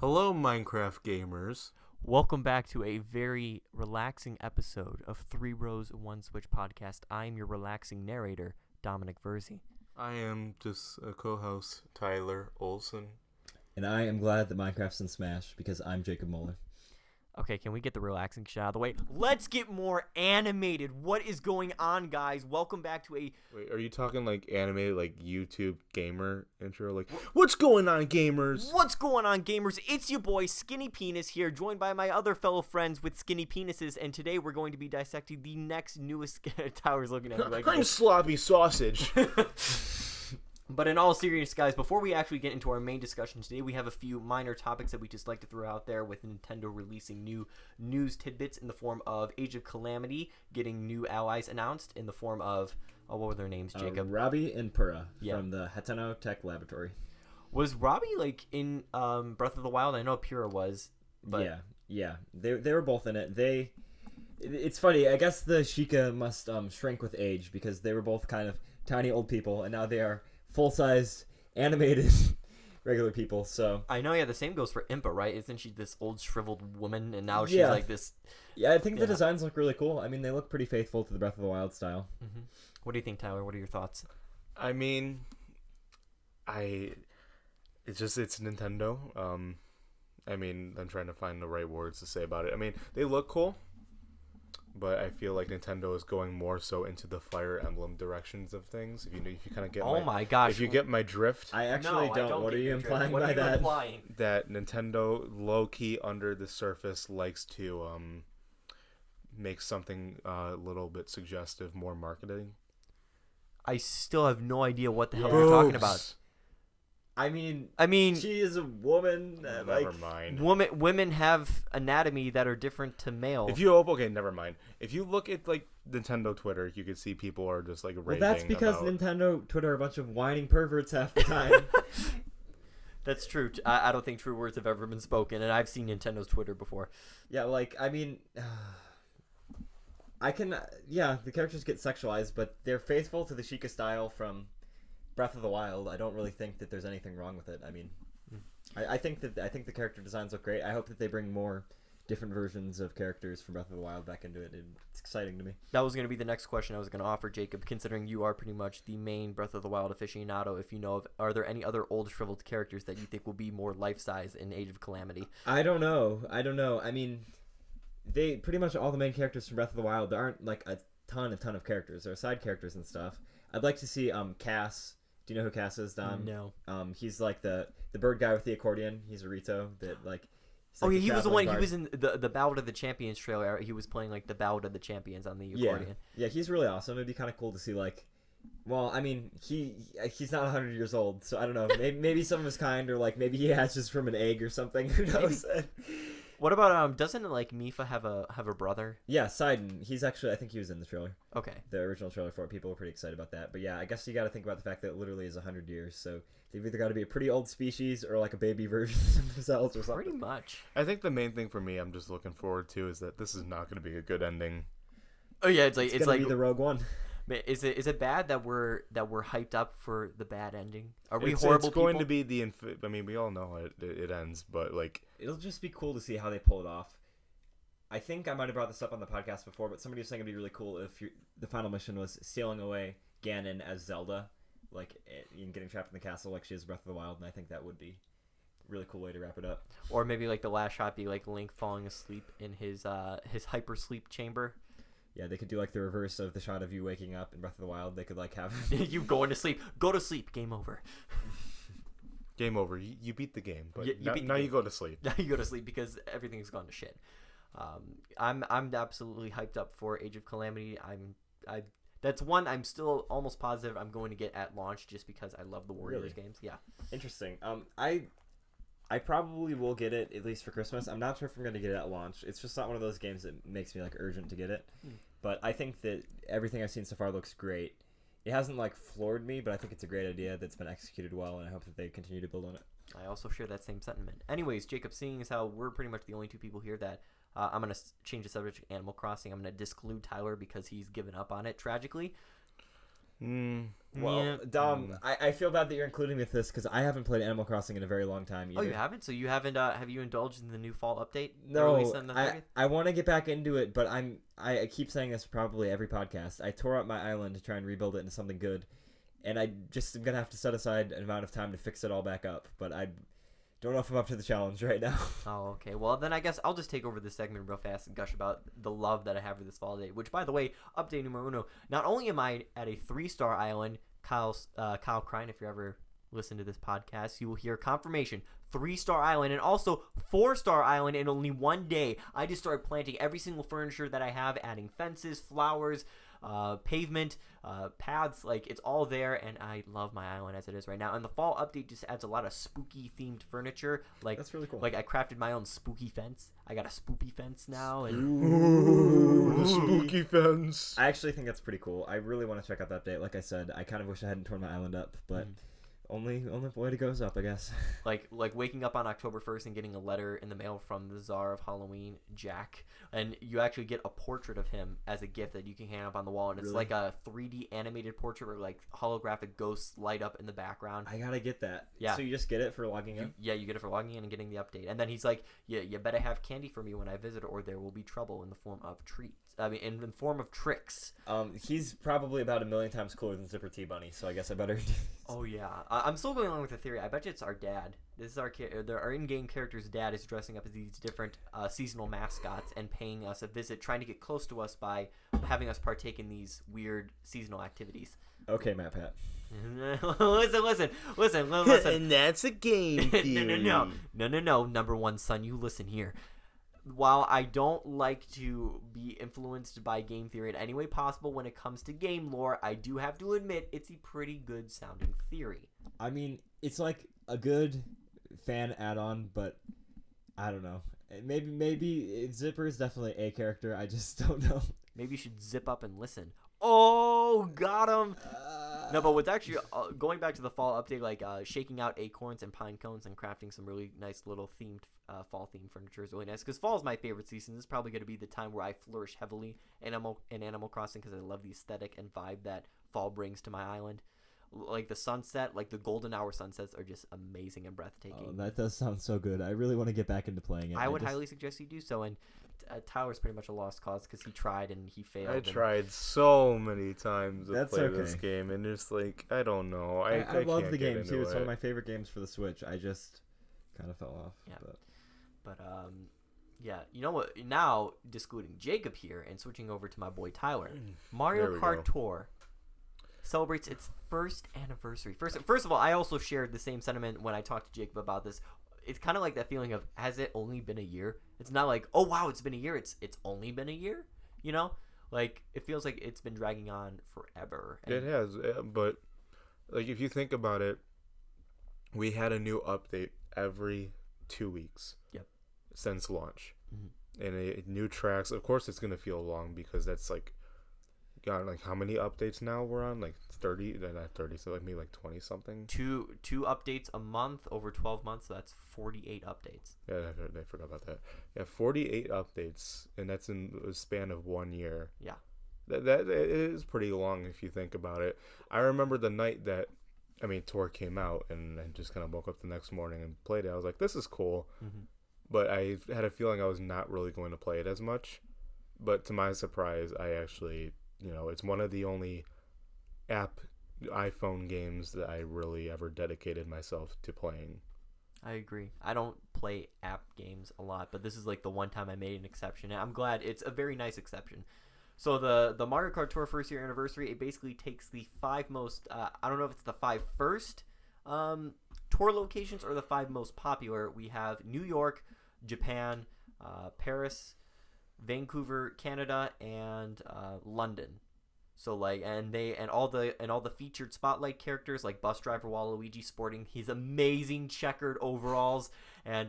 Hello, Minecraft gamers. Welcome back to a very relaxing episode of Three Rows One Switch podcast. I'm your relaxing narrator, Dominic Verzi. I am just a co-host, Tyler Olson. And I am glad that Minecraft's in Smash because I'm Jacob Muller. Okay, can we get the relaxing shit out of the way? Let's get more animated. What is going on, guys? Welcome back to a... Wait, are you talking like animated, like YouTube gamer intro? Like, what's going on, gamers? What's going on, gamers? It's your boy, Skinny Penis here, joined by my other fellow friends with skinny penises, and today we're going to be dissecting the next newest... Tyler's looking at me like... I'm sloppy sausage. But in all seriousness, guys, before we actually get into our main discussion today, we have a few minor topics that we just like to throw out there with Nintendo releasing new news tidbits in the form of Age of Calamity getting new allies announced in the form of, what were their names, Jacob? Robbie and Purah from the Hateno Tech Laboratory. Was Robbie, like, in Breath of the Wild? I know Purah was, but... Yeah. They were both in it. It's funny, I guess the Sheikah must shrink with age because they were both kind of tiny old people, and now they are full-sized, animated, regular people, so... I know, the same goes for Impa, right? Isn't she this old, shriveled woman, and now she's like this... Yeah, I think the designs look really cool. I mean, they look pretty faithful to the Breath of the Wild style. Mm-hmm. What do you think, Tyler? What are your thoughts? I mean, it's Nintendo. I mean, I'm trying to find the right words to say about it. I mean, they look cool, but I feel like Nintendo is going more so into the Fire Emblem directions of things. If you kind of get my gosh, if you get my drift. I actually don't. What are you implying by that? That Nintendo low key under the surface likes to make something a little bit suggestive, more marketing. I still have no idea what the hell you're talking about. I mean, she is a woman. Never mind. Women have anatomy that are different to male. Never mind. If you look at like Nintendo Twitter, you can see people are just like raving. Well, that's because Nintendo Twitter are a bunch of whining perverts half the time. That's true. I don't think true words have ever been spoken, and I've seen Nintendo's Twitter before. Yeah, the characters get sexualized, but they're faithful to the Sheikah style from Breath of the Wild. I don't really think that there's anything wrong with it. I mean, I think the character designs look great. I hope that they bring more different versions of characters from Breath of the Wild back into it. It's exciting to me. That was going to be the next question I was going to offer, Jacob, considering you are pretty much the main Breath of the Wild aficionado. If you know of, are there any other old shriveled characters that you think will be more life-size in Age of Calamity? I don't know. I mean, they pretty much all the main characters from Breath of the Wild, there aren't like a ton of characters. There are side characters and stuff. I'd like to see Cass. Do you know who Cass is, Dom? No. He's like the bird guy with the accordion. He's a Rito that like. He was the one. Bard. He was in the Ballad of the Champions trailer. He was playing like the Ballad of the Champions on the accordion. Yeah, he's really awesome. It'd be kind of cool to see like. Well, I mean, he's not 100 years old, so I don't know. Maybe some of his kind, or like maybe he hatches from an egg or something. Who knows? What about doesn't like Mipha have a brother? Yeah, Sidon. He's actually, I think he was in the trailer. Okay. The original trailer for it. People were pretty excited about that. But yeah, I guess you got to think about the fact that it literally is 100 years. So they've either got to be a pretty old species or like a baby version of themselves or something. Pretty much. I think the main thing for me, I'm just looking forward to, is that this is not going to be a good ending. Oh yeah, it's gonna be the Rogue One. Is it bad that we're hyped up for the bad ending? Are we horrible? It's going people? To be I mean, we all know it ends, but like it'll just be cool to see how they pull it off. I think I might have brought this up on the podcast before, but somebody was saying it'd be really cool if the final mission was sailing away Ganon as Zelda, like and getting trapped in the castle like she is Breath of the Wild, and I think that would be a really cool way to wrap it up. Or maybe like the last shot be like Link falling asleep in his hyper sleep chamber. Yeah, they could do like the reverse of the shot of you waking up in Breath of the Wild. They could like have you going to sleep. Go to sleep. Game over. Game over. You beat the game, but now you go to sleep. Now you go to sleep because everything's gone to shit. I'm absolutely hyped up for Age of Calamity. That's one I'm still almost positive I'm going to get at launch just because I love the Warriors games. Yeah. Interesting. I probably will get it at least for Christmas. I'm not sure if I'm going to get it at launch. It's just not one of those games that makes me like urgent to get it. But I think that everything I've seen so far looks great. It hasn't like floored me, but I think it's a great idea that's been executed well, and I hope that they continue to build on it. I also share that same sentiment. Anyways, Jacob, seeing as how we're pretty much the only two people here that I'm going to change the subject to Animal Crossing. I'm going to disclude Tyler because he's given up on it tragically. Well, Yeah. Dom, I feel bad that you're including me with this because I haven't played Animal Crossing in a very long time either. Oh, you haven't? So you haven't? Have you indulged in the new fall update? No, Released on the 30th? I want to get back into it, but I keep saying this probably every podcast. I tore up my island to try and rebuild it into something good, and I just am gonna have to set aside an amount of time to fix it all back up. But I don't know if I'm up to the challenge right now. Oh, okay. Well, then I guess I'll just take over this segment real fast and gush about the love that I have for this fall update. Which, by the way, update numero uno. Not only am I at a 3-star island, Kyle Crine, if you ever listen to this podcast, you will hear confirmation. 3-star island and also 4-star island in only one day. I just started planting every single furniture that I have, adding fences, flowers, pavement, paths. Like, it's all there, and I love my island as it is right now. And the fall update just adds a lot of spooky themed furniture. Like, That's really cool. Like, I crafted my own spooky fence. I got a spoopy fence now, and Ooh, the spooky fence. I actually think that's pretty cool. I really want to check out the update. Like I said, I kind of wish I hadn't torn my island up, but only way to go is up, I guess. like waking up on October 1st and getting a letter in the mail from the Czar of Halloween, Jack, and you actually get a portrait of him as a gift that you can hang up on the wall, and it's Really? like a 3D animated portrait where like holographic ghosts light up in the background. I gotta get that. Yeah. So you just get it for logging in? Yeah, you get it for logging in and getting the update. And then he's like, yeah, you better have candy for me when I visit, or there will be trouble in the form of treats. I mean, in the form of tricks. He's probably about 1,000,000 times cooler than Zipper T Bunny, so I guess I better. Oh yeah, I'm still going along with the theory. I bet you it's our dad. This is our in-game character's dad is dressing up as these different seasonal mascots and paying us a visit, trying to get close to us by having us partake in these weird seasonal activities. Okay, Matt Pat. listen. And that's a game theory. No. Number one, son, you listen here. While I don't like to be influenced by game theory in any way possible when it comes to game lore, I do have to admit it's a pretty good sounding theory. I mean, it's like a good fan add-on, but I don't know. Maybe Zipper is definitely a character. I just don't know. Maybe you should zip up and listen. Oh, got him. No, but what's actually going back to the fall update, like shaking out acorns and pine cones and crafting some really nice little themed fall themed furniture is really nice. Because fall is my favorite season. This is probably going to be the time where I flourish heavily in Animal Crossing because I love the aesthetic and vibe that fall brings to my island. Like the sunset, like the golden hour sunsets are just amazing and breathtaking. Oh, that does sound so good. I really want to get back into playing it. I would highly suggest you do so. And Tyler's pretty much a lost cause because he tried and he failed. I tried so many times to That's play okay. this game, and it's like, I don't know. I love can't the get game into too. It's one of it. my favorite games for the Switch. I just kind of fell off. Yeah. But Yeah, you know what? Now, excluding Jacob here and switching over to my boy Tyler, There Mario we Kart go. Tour celebrates its first anniversary. First of all, I also shared the same sentiment when I talked to Jacob about this. It's kind of like that feeling of, has it only been a year? It's not like, oh wow, it's been a year. It's only been a year. You know, like it feels like it's been dragging on forever. It has, but like if you think about it, we had a new update every 2 weeks. Yep. Since launch, Mhm. and new tracks. Of course, it's gonna feel long because that's like, God, like how many updates now we're on? Like 30, not 30, so like maybe like 20 something. Two updates a month over 12 months. So that's 48 updates. Yeah, I forgot about that. Yeah, 48 updates, and that's in a span of 1 year. Yeah. That it is pretty long if you think about it. I remember the night that, Tour came out, and I just kind of woke up the next morning and played it. I was like, this is cool. Mm-hmm. But I had a feeling I was not really going to play it as much. But to my surprise, I actually, it's one of the only iPhone games that I really ever dedicated myself to playing. I agree. I don't play app games a lot, but this is like the one time I made an exception. And I'm glad. It's a very nice exception. So the Mario Kart Tour first year anniversary, it basically takes the 5 most, I don't know if it's the 5 first tour locations or the 5 most popular. We have New York, Japan, Paris, Vancouver, Canada, and London. So like, and all the featured spotlight characters like bus driver Waluigi sporting his amazing checkered overalls, and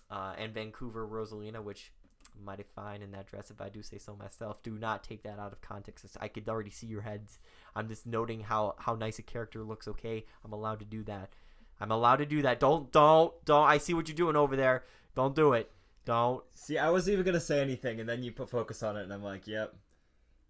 Vancouver Rosalina, which mighty fine in that dress if I do say so myself. Do not take that out of context. I could already see your heads. I'm just noting how nice a character looks. Okay, I'm allowed to do that. Don't. I see what you're doing over there. Don't do it. Don't. see, I wasn't even gonna say anything, and then you put focus on it, and I'm like, yep.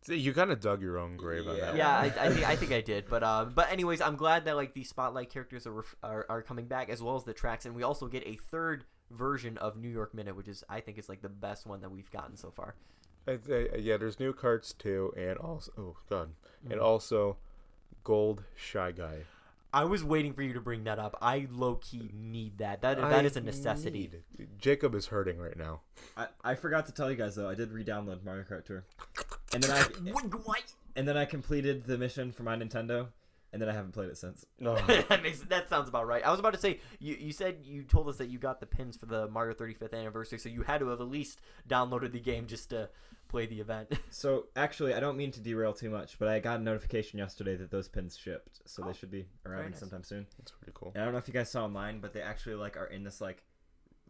You kind of dug your own grave on that. Yeah, one. I think I did, but anyways, I'm glad that like these spotlight characters are coming back as well as the tracks, and we also get a third version of New York Minute, which is I think is like the best one that we've gotten so far. Yeah, there's new carts too, and also and also Gold Shy Guy. I was waiting for you to bring that up. I low key need that. That is a necessity. Jacob is hurting right now. I forgot to tell you guys though. I did re-download Mario Kart Tour, and then What? and then I completed the mission for my Nintendo, and then I haven't played it since. No. That sounds about right. I was about to say you said you told us that you got the pins for the Mario 35th anniversary, so you had to have at least downloaded the game just to play the event. So actually, I don't mean to derail too much, but I got a notification yesterday that those pins shipped, so they should be arriving sometime soon. That's pretty cool. And I don't know if you guys saw online, but they actually like are in this like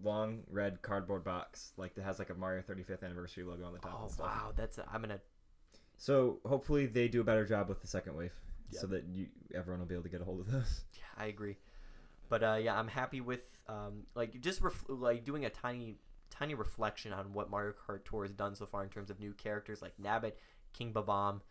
long red cardboard box, like that has like a Mario 35th anniversary logo on the top. Oh and stuff. wow, I'm gonna. So hopefully they do a better job with the second wave, so that everyone will be able to get a hold of those. Yeah, I agree. But yeah, I'm happy with like just doing a tiny reflection on what Mario Kart Tour has done so far in terms of new characters like Nabbit, King Babam,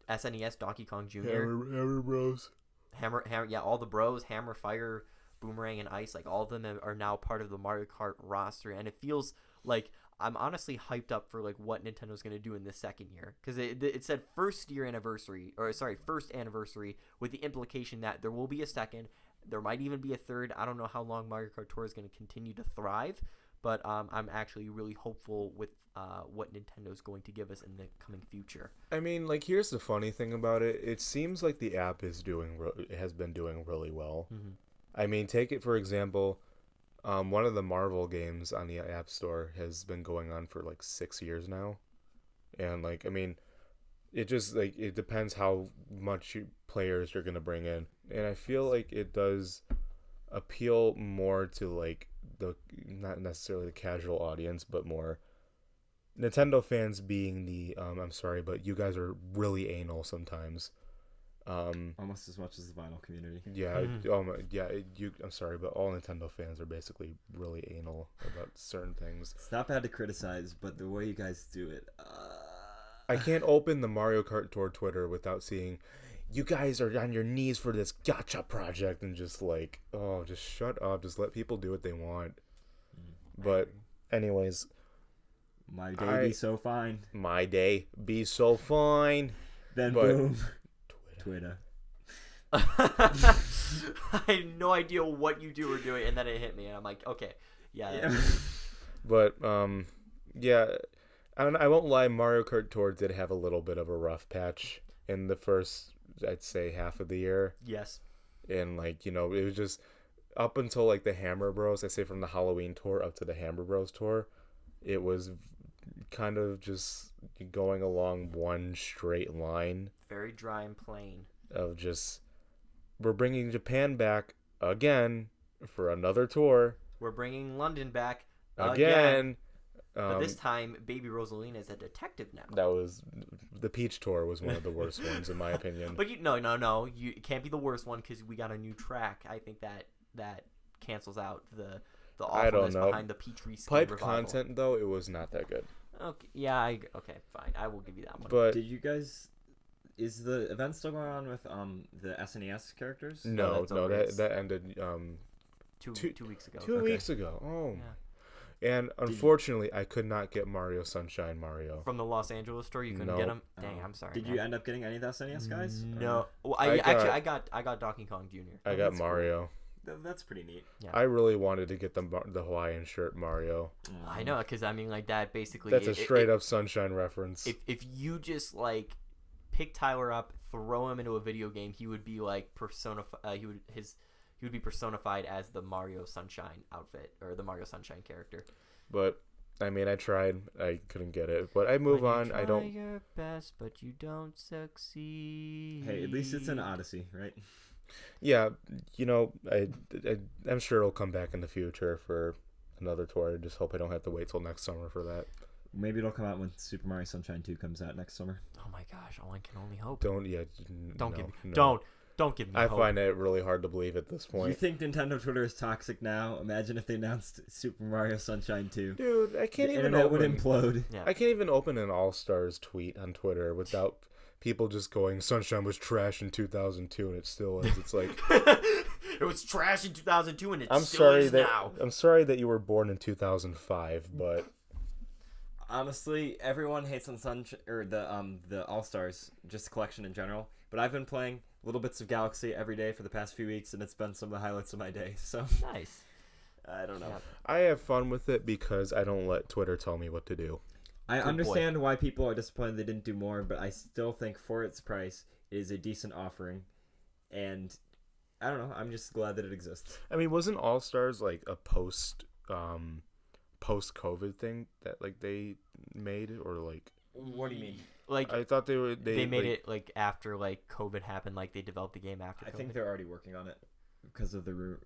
SNES Donkey Kong Jr. Hammer Bros. Hammer, yeah, all the bros, Hammer, Fire, Boomerang, and Ice, like all of them are now part of the Mario Kart roster, and it feels like I'm honestly hyped up for like what Nintendo's going to do in this second year, because it said first anniversary with the implication that there will be a second, there might even be a third. I don't know how long Mario Kart Tour is going to continue to thrive, but I'm actually really hopeful with what Nintendo's going to give us in the coming future. I mean, like, here's the funny thing about it. It seems like the app has been doing really well. Mm-hmm. I mean, take it for example. One of the Marvel games on the App Store has been going on for like 6 years now, and like, I mean, it just like it depends how much players you're gonna bring in, and I feel like it does appeal more to like the not necessarily the casual audience, but more Nintendo fans being the I'm sorry, but you guys are really anal sometimes. Almost as much as the vinyl community. Yeah, I'm sorry, but all Nintendo fans are basically really anal about certain things. It's not bad to criticize, but the way you guys do it, I can't open the Mario Kart Tour Twitter without seeing you guys are on your knees for this gacha project, and just like, oh, just shut up, just let people do what they want. But anyways, my day be so fine. My day be so fine. Then but, boom. Twitter. I had no idea what you two were doing, and then it hit me, and I'm like, okay, yeah. But yeah, I won't lie. Mario Kart Tour did have a little bit of a rough patch in the first, I'd say, half of the year. Yes. And like, you know, it was just up until like the Hammer Bros. I say from the Halloween tour up to the Hammer Bros. Tour, it was kind of just going along one straight line. Very dry and plain. Of just, we're bringing Japan back again for another tour. We're bringing London back again. But this time, Baby Rosalina is a detective now. That was the Peach Tour was one of the worst ones in my opinion. But no, it can't be the worst one because we got a new track. I think that cancels out the awfulness behind the Peach reskin Pipe revival. content though, it was not that good. Okay, yeah, okay, fine. I will give you that one. But did you guys? Is the event still going on with the SNES characters? No, that ended 2 weeks ago. 2 weeks ago. Oh. Yeah. And unfortunately, I could not get Mario Sunshine Mario from the Los Angeles store. You couldn't get them. Dang, I'm sorry. Did you end up getting any of the SNES guys? No. Well, I got Donkey Kong Jr. I got Mario. Cool. That's pretty neat. Yeah. I really wanted to get the Hawaiian shirt Mario. I know, because I mean, like that basically. That's a straight up Sunshine reference. If you just like pick Tyler up, throw him into a video game, he would be like personified. He would be personified as the Mario Sunshine outfit or the Mario Sunshine character. But I mean, I tried. I couldn't get it. But I move on. I don't. Try your best, but you don't succeed. Hey, at least it's an Odyssey, right? Yeah, you know, I'm sure it'll come back in the future for another tour. I just hope I don't have to wait till next summer for that. Maybe it'll come out when Super Mario Sunshine 2 comes out next summer. Oh my gosh, one can only hope. Don't Don't give me I hope. find it really hard to believe at this You point. think Nintendo Twitter is toxic now? Imagine if they announced Super Mario Sunshine 2. Dude, I can't The even internet would open. implode. Yeah. I can't even open an All-Stars tweet on Twitter without people just going, Sunshine was trash in 2002, and it still is. It's like, It was trash in 2002, and it I'm still sorry is that now. I'm sorry that you were born in 2005, but Honestly, everyone hates on the All Stars, just the collection in general. But I've been playing little bits of Galaxy every day for the past few weeks, and it's been some of the highlights of my day. So Nice. I don't know. Yeah. I have fun with it because I don't let Twitter tell me what to do. I Good boy. understand why people are disappointed they didn't do more, but I still think for its price, it is a decent offering. And I don't know. I'm just glad that it exists. I mean, wasn't All-Stars like a post-COVID thing that like they made, or like What do you mean? Like I thought they made like, it like after like COVID happened, like they developed the game after. I COVID. think they're already working on it the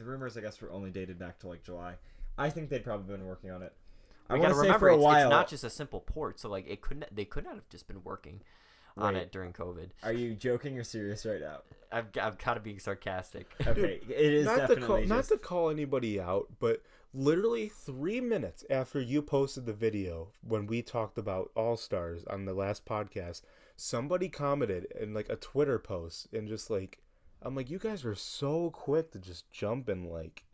rumors I guess were only dated back to like July. I think they'd probably been working on it. I We want gotta to say remember for a it's while. not just a simple port, so like they could not have just been working on Wait. it during COVID. Are you joking or serious right now? I've got to be sarcastic. Okay, it is not definitely not just... to call anybody out, but literally 3 minutes after you posted the video when we talked about All-Stars on the last podcast, somebody commented in like a Twitter post and just like, I'm like, you guys are so quick to just jump and like.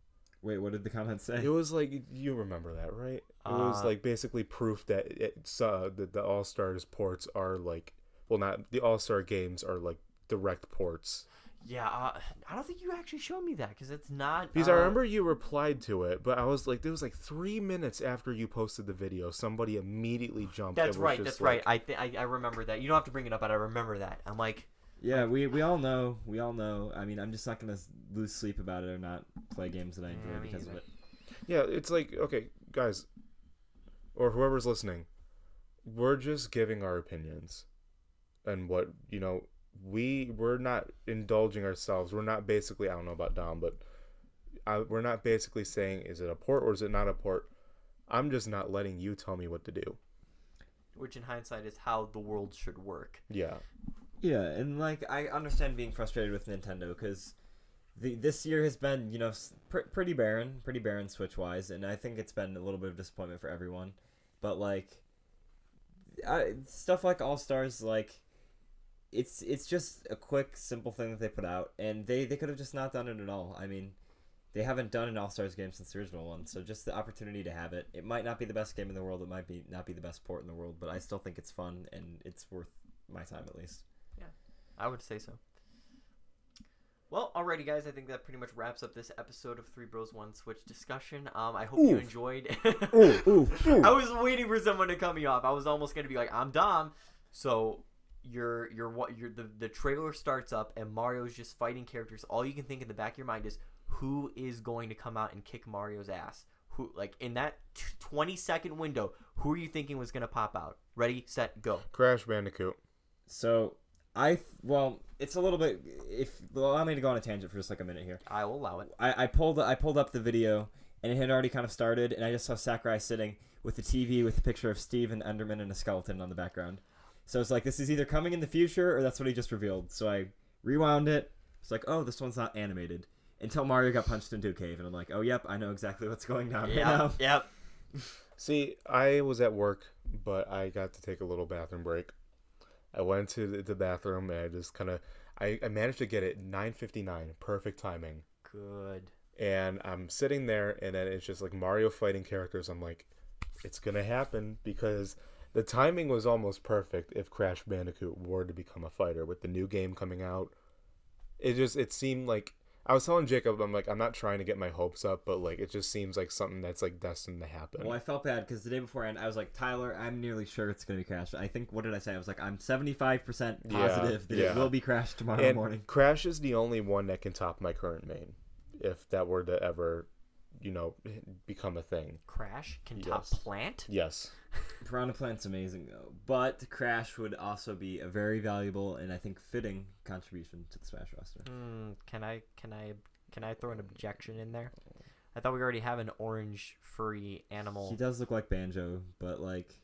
Wait, what did the comment say? It was like, you remember that, right? It was like basically proof that that the All-Stars ports are like, well, not the All-Star games are like direct ports. Yeah, I don't think you actually showed me that because it's not. Because I remember you replied to it, but I was like, there was like 3 minutes after you posted the video, somebody immediately jumped. That's and was right. just That's like, right. I remember that. You don't have to bring it up, but I remember that. I'm like, Yeah, we all know. We all know. I mean, I'm just not gonna lose sleep about it or not play games that I enjoy me because of either. it. Yeah, it's like, okay, guys, or whoever's listening, we're just giving our opinions, and what we're not indulging ourselves. We're not basically, I don't know about Dom, but we're not basically saying is it a port or is it not a port. I'm just not letting you tell me what to do. which in hindsight is how the world should work. Yeah. Yeah, and like I understand being frustrated with Nintendo because this year has been pretty barren Switch wise, and I think it's been a little bit of disappointment for everyone. But like stuff like All Stars, like it's just a quick, simple thing that they put out, and they could have just not done it at all. I mean, they haven't done an All Stars game since the original one, so just the opportunity to have it. It might not be the best game in the world, it might not be the best port in the world, but I still think it's fun and it's worth my time at least. I would say so. Well, alrighty, guys. I think that pretty much wraps up this episode of Three Bros One Switch discussion. I hope you enjoyed. Ooh. I was waiting for someone to cut me off. I was almost gonna be like, "I'm Dom." So the trailer starts up and Mario's just fighting characters. All you can think in the back of your mind is who is going to come out and kick Mario's ass. Who, like in that 20-second window, who are you thinking was gonna pop out? Ready, set, go. Crash Bandicoot. So it's a little bit. Allow me to go on a tangent for just like a minute here. I will allow it. I pulled up the video and it had already kind of started, and I just saw Sakurai sitting with the TV with a picture of Steve and Enderman and a skeleton on the background. So it's like this is either coming in the future or that's what he just revealed. So I rewound it. It's like, oh, this one's not animated. Until Mario got punched into a cave, and I'm like, oh, yep, I know exactly what's going down right now. Yep. See, I was at work, but I got to take a little bathroom break. I went to the bathroom and I just kind of I managed to get it 9:59, perfect timing. Good. And I'm sitting there, and then it's just like Mario fighting characters. I'm like, it's gonna happen because the timing was almost perfect. If Crash Bandicoot were to become a fighter with the new game coming out, it seemed like. I was telling Jacob, I'm like, I'm not trying to get my hopes up, but like, it just seems like something that's like destined to happen. Well, I felt bad because the day beforehand, I was like, Tyler, I'm nearly sure it's going to be Crash. I think, what did I say? I was like, I'm 75% positive that it will be Crash tomorrow morning. Crash is the only one that can top my current main, if that were to ever, become a thing. Crash can top Plant? Yes. Piranha Plant's amazing though, but Crash would also be a very valuable and I think fitting contribution to the Smash roster. Can I throw an objection in there? I thought we already have an orange furry animal. He does look like Banjo, but like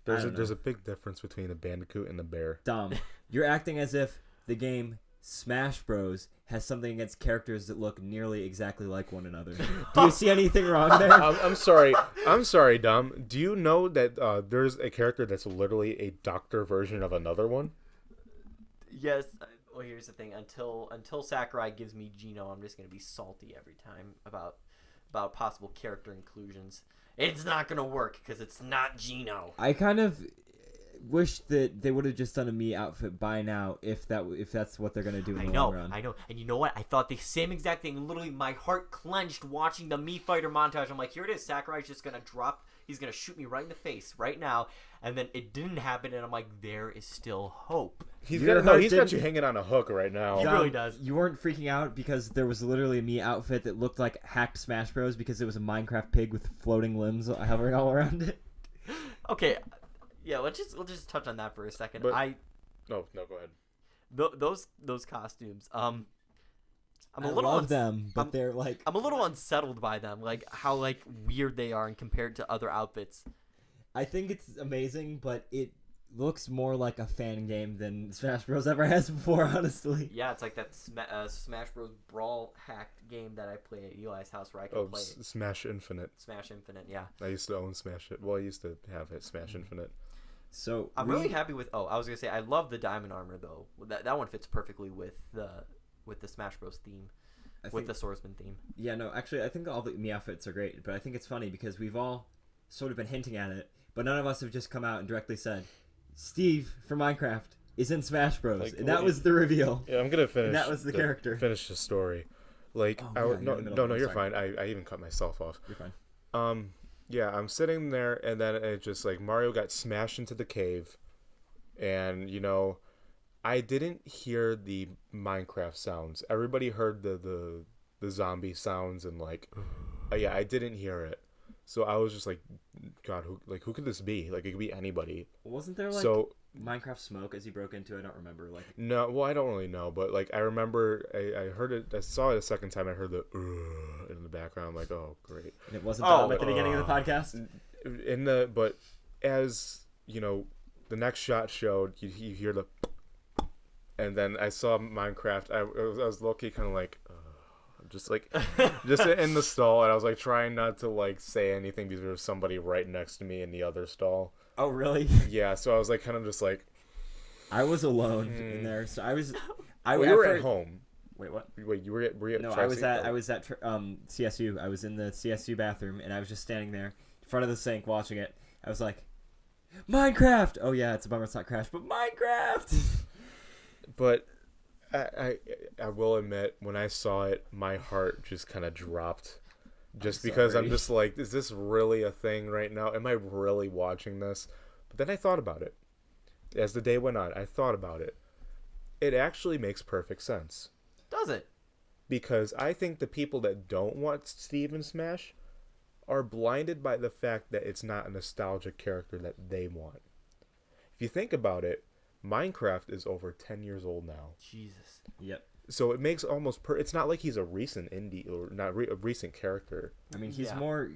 there's a big difference between a Bandicoot and a bear. Dom, you're acting as if the game Smash Bros. Has something against characters that look nearly exactly like one another. Do you see anything wrong there? I'm sorry, Dom. Do you know that there's a character that's literally a doctor version of another one? Yes. Well, here's the thing. Until Sakurai gives me Geno, I'm just gonna be salty every time about possible character inclusions. It's not gonna work because it's not Geno. I kind of wish that they would have just done a Mii outfit by now if that's what they're gonna do in the long run. I know. And you know what? I thought the same exact thing. Literally, my heart clenched watching the Mii fighter montage. I'm like, here it is. Sakurai's just gonna drop. He's gonna shoot me right in the face right now. And then it didn't happen, and I'm like, there is still hope. He's got you hanging on a hook right now. He really does. You weren't freaking out because there was literally a Mii outfit that looked like hacked Smash Bros. Because it was a Minecraft pig with floating limbs hovering all around it. Okay. Yeah, let's just touch on that for a second. But, no, go ahead. Those costumes. I love them, but they're like I'm a little unsettled by them, like how like weird they are and compared to other outfits. I think it's amazing, but it looks more like a fan game than Smash Bros. Ever has before, honestly. Yeah, it's like that Smash Bros. Brawl hacked game that I play at Eli's house where I can play Smash Infinite. Smash Infinite, yeah. I used to own Smash It. Well, I used to have it, Smash Infinite. So I'm really happy with. Oh, I was gonna say I love the diamond armor though. That one fits perfectly with the Smash Bros. Theme, with the swordsman theme. Yeah, no, actually, I think all the Mii outfits are great, but I think it's funny because we've all sort of been hinting at it, but none of us have just come out and directly said, Steve from Minecraft is in Smash Bros. Like, and that was the reveal. Yeah, I'm gonna finish. And that was the character. Finish the story. Like, you're fine. I even cut myself off. You're fine. Yeah, I'm sitting there, and then it just, like, Mario got smashed into the cave, and, I didn't hear the Minecraft sounds. Everybody heard the zombie sounds, and, like, yeah, I didn't hear it. So I was just like, God, who could this be? Like, it could be anybody. Wasn't there, Minecraft smoke as he broke into it? I don't remember. No, well, I don't really know, but, like, I remember I heard it, I saw it a second time, I heard the in the background. I'm like, oh, great. And it wasn't Dom at the beginning of the podcast? But as, the next shot showed, you hear the, and then I saw Minecraft, I was low-key kind of like, just in the stall, and I was like trying not to like say anything because there was somebody right next to me in the other stall. Oh, really? Yeah, so I was like kind of just like, I was alone in there, so I was. You were at home. Wait, what? Wait, you were at? No, I was at CSU. I was in the CSU bathroom, and I was just standing there in front of the sink watching it. I was like, Minecraft. Oh yeah, it's a bummer it's not Crash, but Minecraft. But I will admit, when I saw it, my heart just kind of dropped. Just because I'm just like, is this really a thing right now? Am I really watching this? But then I thought about it. As the day went on, I thought about it. It actually makes perfect sense. Does it? Because I think the people that don't want Steve in Smash are blinded by the fact that it's not a nostalgic character that they want. If you think about it, Minecraft is over 10 years old now. Jesus. Yep. So it makes almost it's not like he's a recent indie or not a recent character. I mean, he's more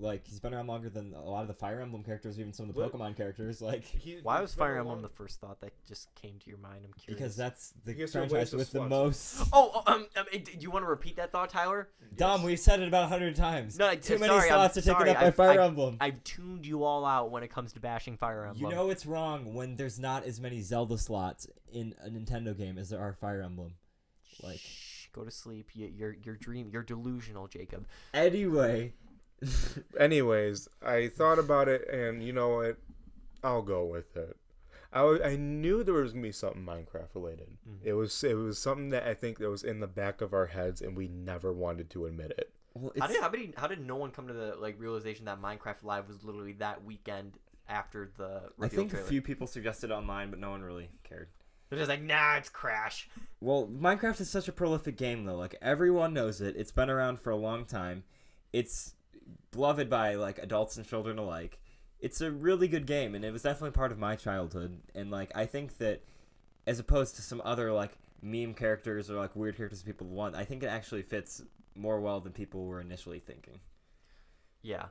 like he's been around longer than a lot of the Fire Emblem characters, even some of the Pokemon characters. Like, why was Fire Emblem the first thought that just came to your mind? I'm curious. Because that's the franchise with the most. Do you want to repeat that thought, Tyler? Dom, we've said it about 100 times. No, too many slots are taken up by Fire Emblem. I've tuned you all out when it comes to bashing Fire Emblem. You know it's wrong when there's not as many Zelda slots in a Nintendo game as there are Fire Emblem. Like, go to sleep. You're delusional, Jacob. Anyway. Anyways, I thought about it, and you know what? I'll go with it. I knew there was gonna be something Minecraft related. Mm-hmm. It was something that I think that was in the back of our heads, and we never wanted to admit it. Well, how did no one come to the realization that Minecraft Live was literally that weekend after the reveal I think trailer? A few people suggested online, but no one really cared. They're just like, nah, it's Crash. Well, Minecraft is such a prolific game, though. Like, everyone knows it. It's been around for a long time. It's beloved by like adults and children alike. It's a really good game, and it was definitely part of my childhood. And like, I think that as opposed to some other like meme characters or like weird characters people want, I think it actually fits more well than people were initially thinking. Yeah.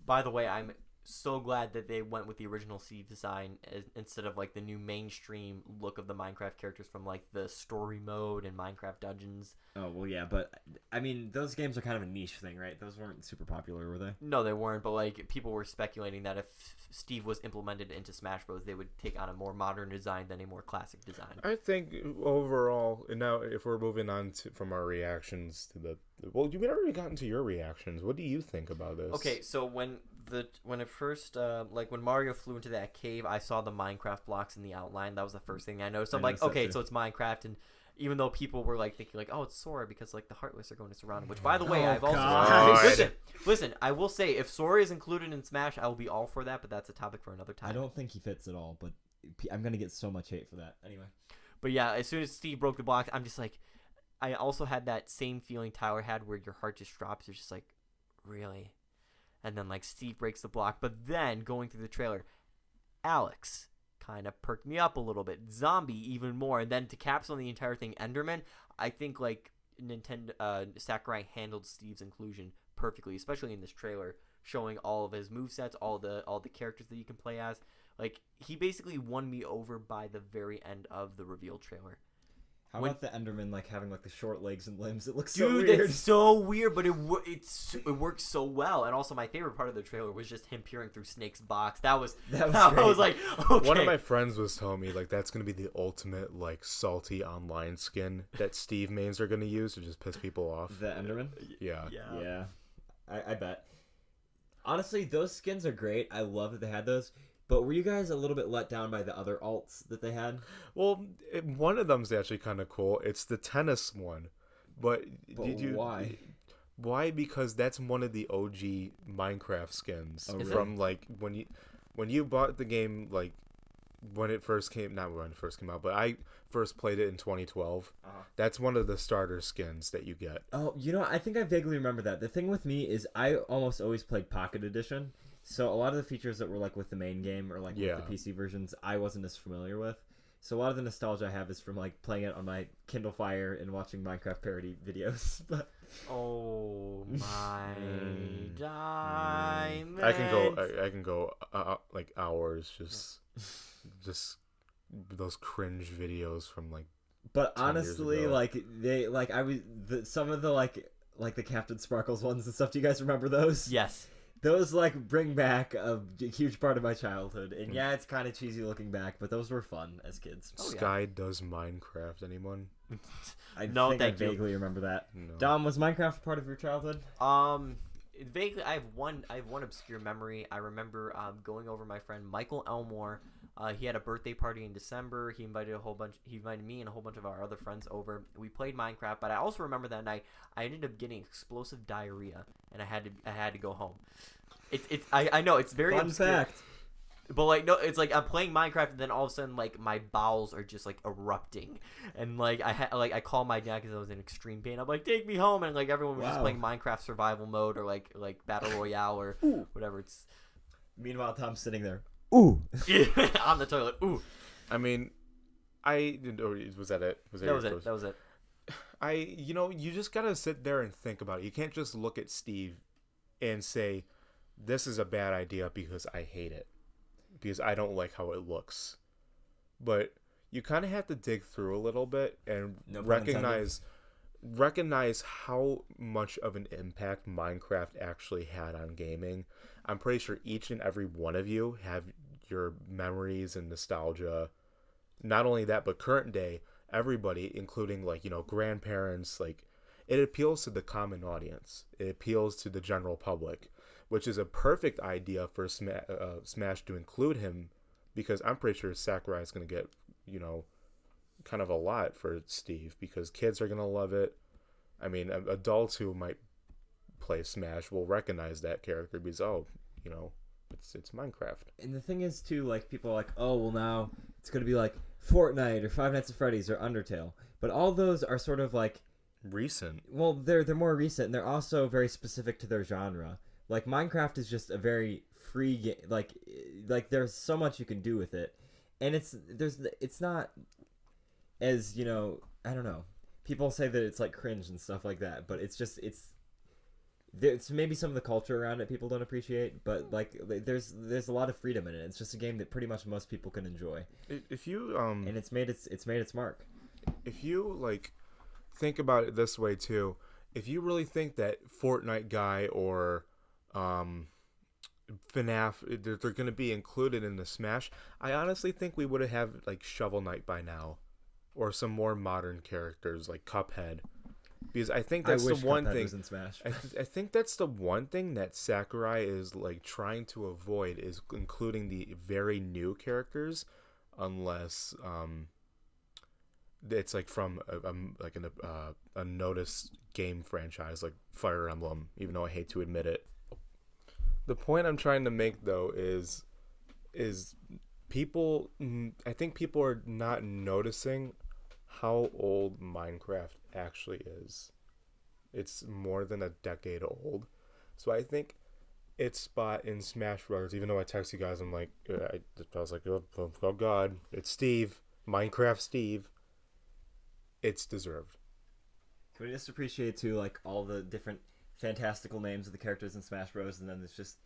By the way, I'm so glad that they went with the original Steve design instead of like the new mainstream look of the Minecraft characters from like the story mode and Minecraft Dungeons. Oh well, yeah, but I mean, those games are kind of a niche thing, right? Those weren't super popular, were they? No, they weren't. But like people were speculating that if Steve was implemented into Smash Bros, they would take on a more modern design than a more classic design. I think overall, and now if we're moving on from our reactions to well, you've never really gotten to your reactions. What do you think about this? Okay, so when it first like when Mario flew into that cave, I saw the Minecraft blocks in the outline. That was the first thing I noticed. So I'm like, okay, so it's Minecraft, and even though people were like thinking like, oh, it's Sora because like the Heartless are going to surround him. Which, by the way, I've also listen. I will say if Sora is included in Smash, I will be all for that. But that's a topic for another time. I don't think he fits at all, but I'm gonna get so much hate for that anyway. But yeah, as soon as Steve broke the block, I'm just like, I also had that same feeling Tyler had, where your heart just drops. You're just like, really? And then like Steve breaks the block, but then going through the trailer, Alex kind of perked me up a little bit. Zombie even more, and then to capstone the entire thing, Enderman. I think like Sakurai handled Steve's inclusion perfectly, especially in this trailer, showing all of his movesets, all the characters that you can play as. Like he basically won me over by the very end of the reveal trailer. How about the Enderman like having like the short legs and limbs? It looks so weird. Dude, it's so weird, but it works so well. And also, my favorite part of the trailer was just him peering through Snake's box. That was I was like, okay. One of my friends was telling me like that's gonna be the ultimate like salty online skin that Steve mains are gonna use to just piss people off. The Enderman? Yeah. I bet. Honestly, those skins are great. I love that they had those. But were you guys a little bit let down by the other alts that they had? Well, one of them's actually kind of cool. It's the tennis one. But why? Why? Because that's one of the OG Minecraft skins from like when you bought the game, like when it first came, not when it first came out, but I first played it in 2012. That's one of the starter skins that you get. Oh, I think I vaguely remember that. The thing with me is I almost always played Pocket Edition. So a lot of the features that were like with the main game or like with the PC versions, I wasn't as familiar with. So a lot of the nostalgia I have is from like playing it on my Kindle Fire and watching Minecraft parody videos. But oh my diamond! I can go like hours just those cringe videos from like. But honestly, like some of the like the Captain Sparkles ones and stuff. Do you guys remember those? Yes. Those like bring back a huge part of my childhood, and yeah, it's kind of cheesy looking back, but those were fun as kids. Sky does Minecraft. Anyone? I vaguely remember that. No. Dom, was Minecraft part of your childhood? Vaguely, I have one obscure memory. I remember going over my friend Michael Elmore. He had a birthday party in December. He invited me and a whole bunch of our other friends over. We played Minecraft, but I also remember that night I ended up getting explosive diarrhea, and I had to go home. I know it's very fun obscure, fact. But like no, it's like I'm playing Minecraft, and then all of a sudden like my bowels are just like erupting, and like I call my dad because I was in extreme pain. I'm like, take me home, and like everyone was just playing Minecraft survival mode or like battle royale or whatever. It's meanwhile Tom's sitting there. Ooh. On the toilet. Ooh. I mean, was that it? That was it. You just gotta sit there and think about it. You can't just look at Steve and say, this is a bad idea because I hate it. Because I don't like how it looks. But you kind of have to dig through a little bit and recognize how much of an impact Minecraft actually had on gaming. I'm pretty sure each and every one of you have your memories and nostalgia. Not only that, but current day, everybody, including like, grandparents, like it appeals to the common audience. It appeals to the general public, which is a perfect idea for Smash to include him, because I'm pretty sure Sakurai is going to get, kind of a lot for Steve, because kids are going to love it. I mean, adults who might play Smash will recognize that character because, it's Minecraft. And the thing is, too, like, people are like, oh, well, now it's going to be like Fortnite or Five Nights at Freddy's or Undertale. But all those are sort of like... recent. Well, they're more recent, and they're also very specific to their genre. Like, Minecraft is just a very free game. Like there's so much you can do with it. And it's not as, I don't know. People say that it's, like, cringe and stuff like that, but it's there's maybe some of the culture around it people don't appreciate, but like there's a lot of freedom in it. It's just a game that pretty much most people can enjoy. If you and it's made its mark. If you like think about it this way too, if you really think that Fortnite guy or FNAF they're going to be included in the Smash, I honestly think we would have like Shovel Knight by now, or some more modern characters like Cuphead, because I think that's the one Cuphead thing. was in Smash. I think that's the one thing that Sakurai is like trying to avoid, is including the very new characters, unless it's like from a noticed game franchise like Fire Emblem, even though I hate to admit it. The point I'm trying to make though is people, I think people are not noticing how old Minecraft actually is. It's more than a decade old. So I think its spot in Smash Bros., even though I text you guys, I'm like, I was like, oh God, it's Steve, Minecraft Steve. It's deserved. Can we just appreciate too, like all the different fantastical names of the characters in Smash Bros. And then it's just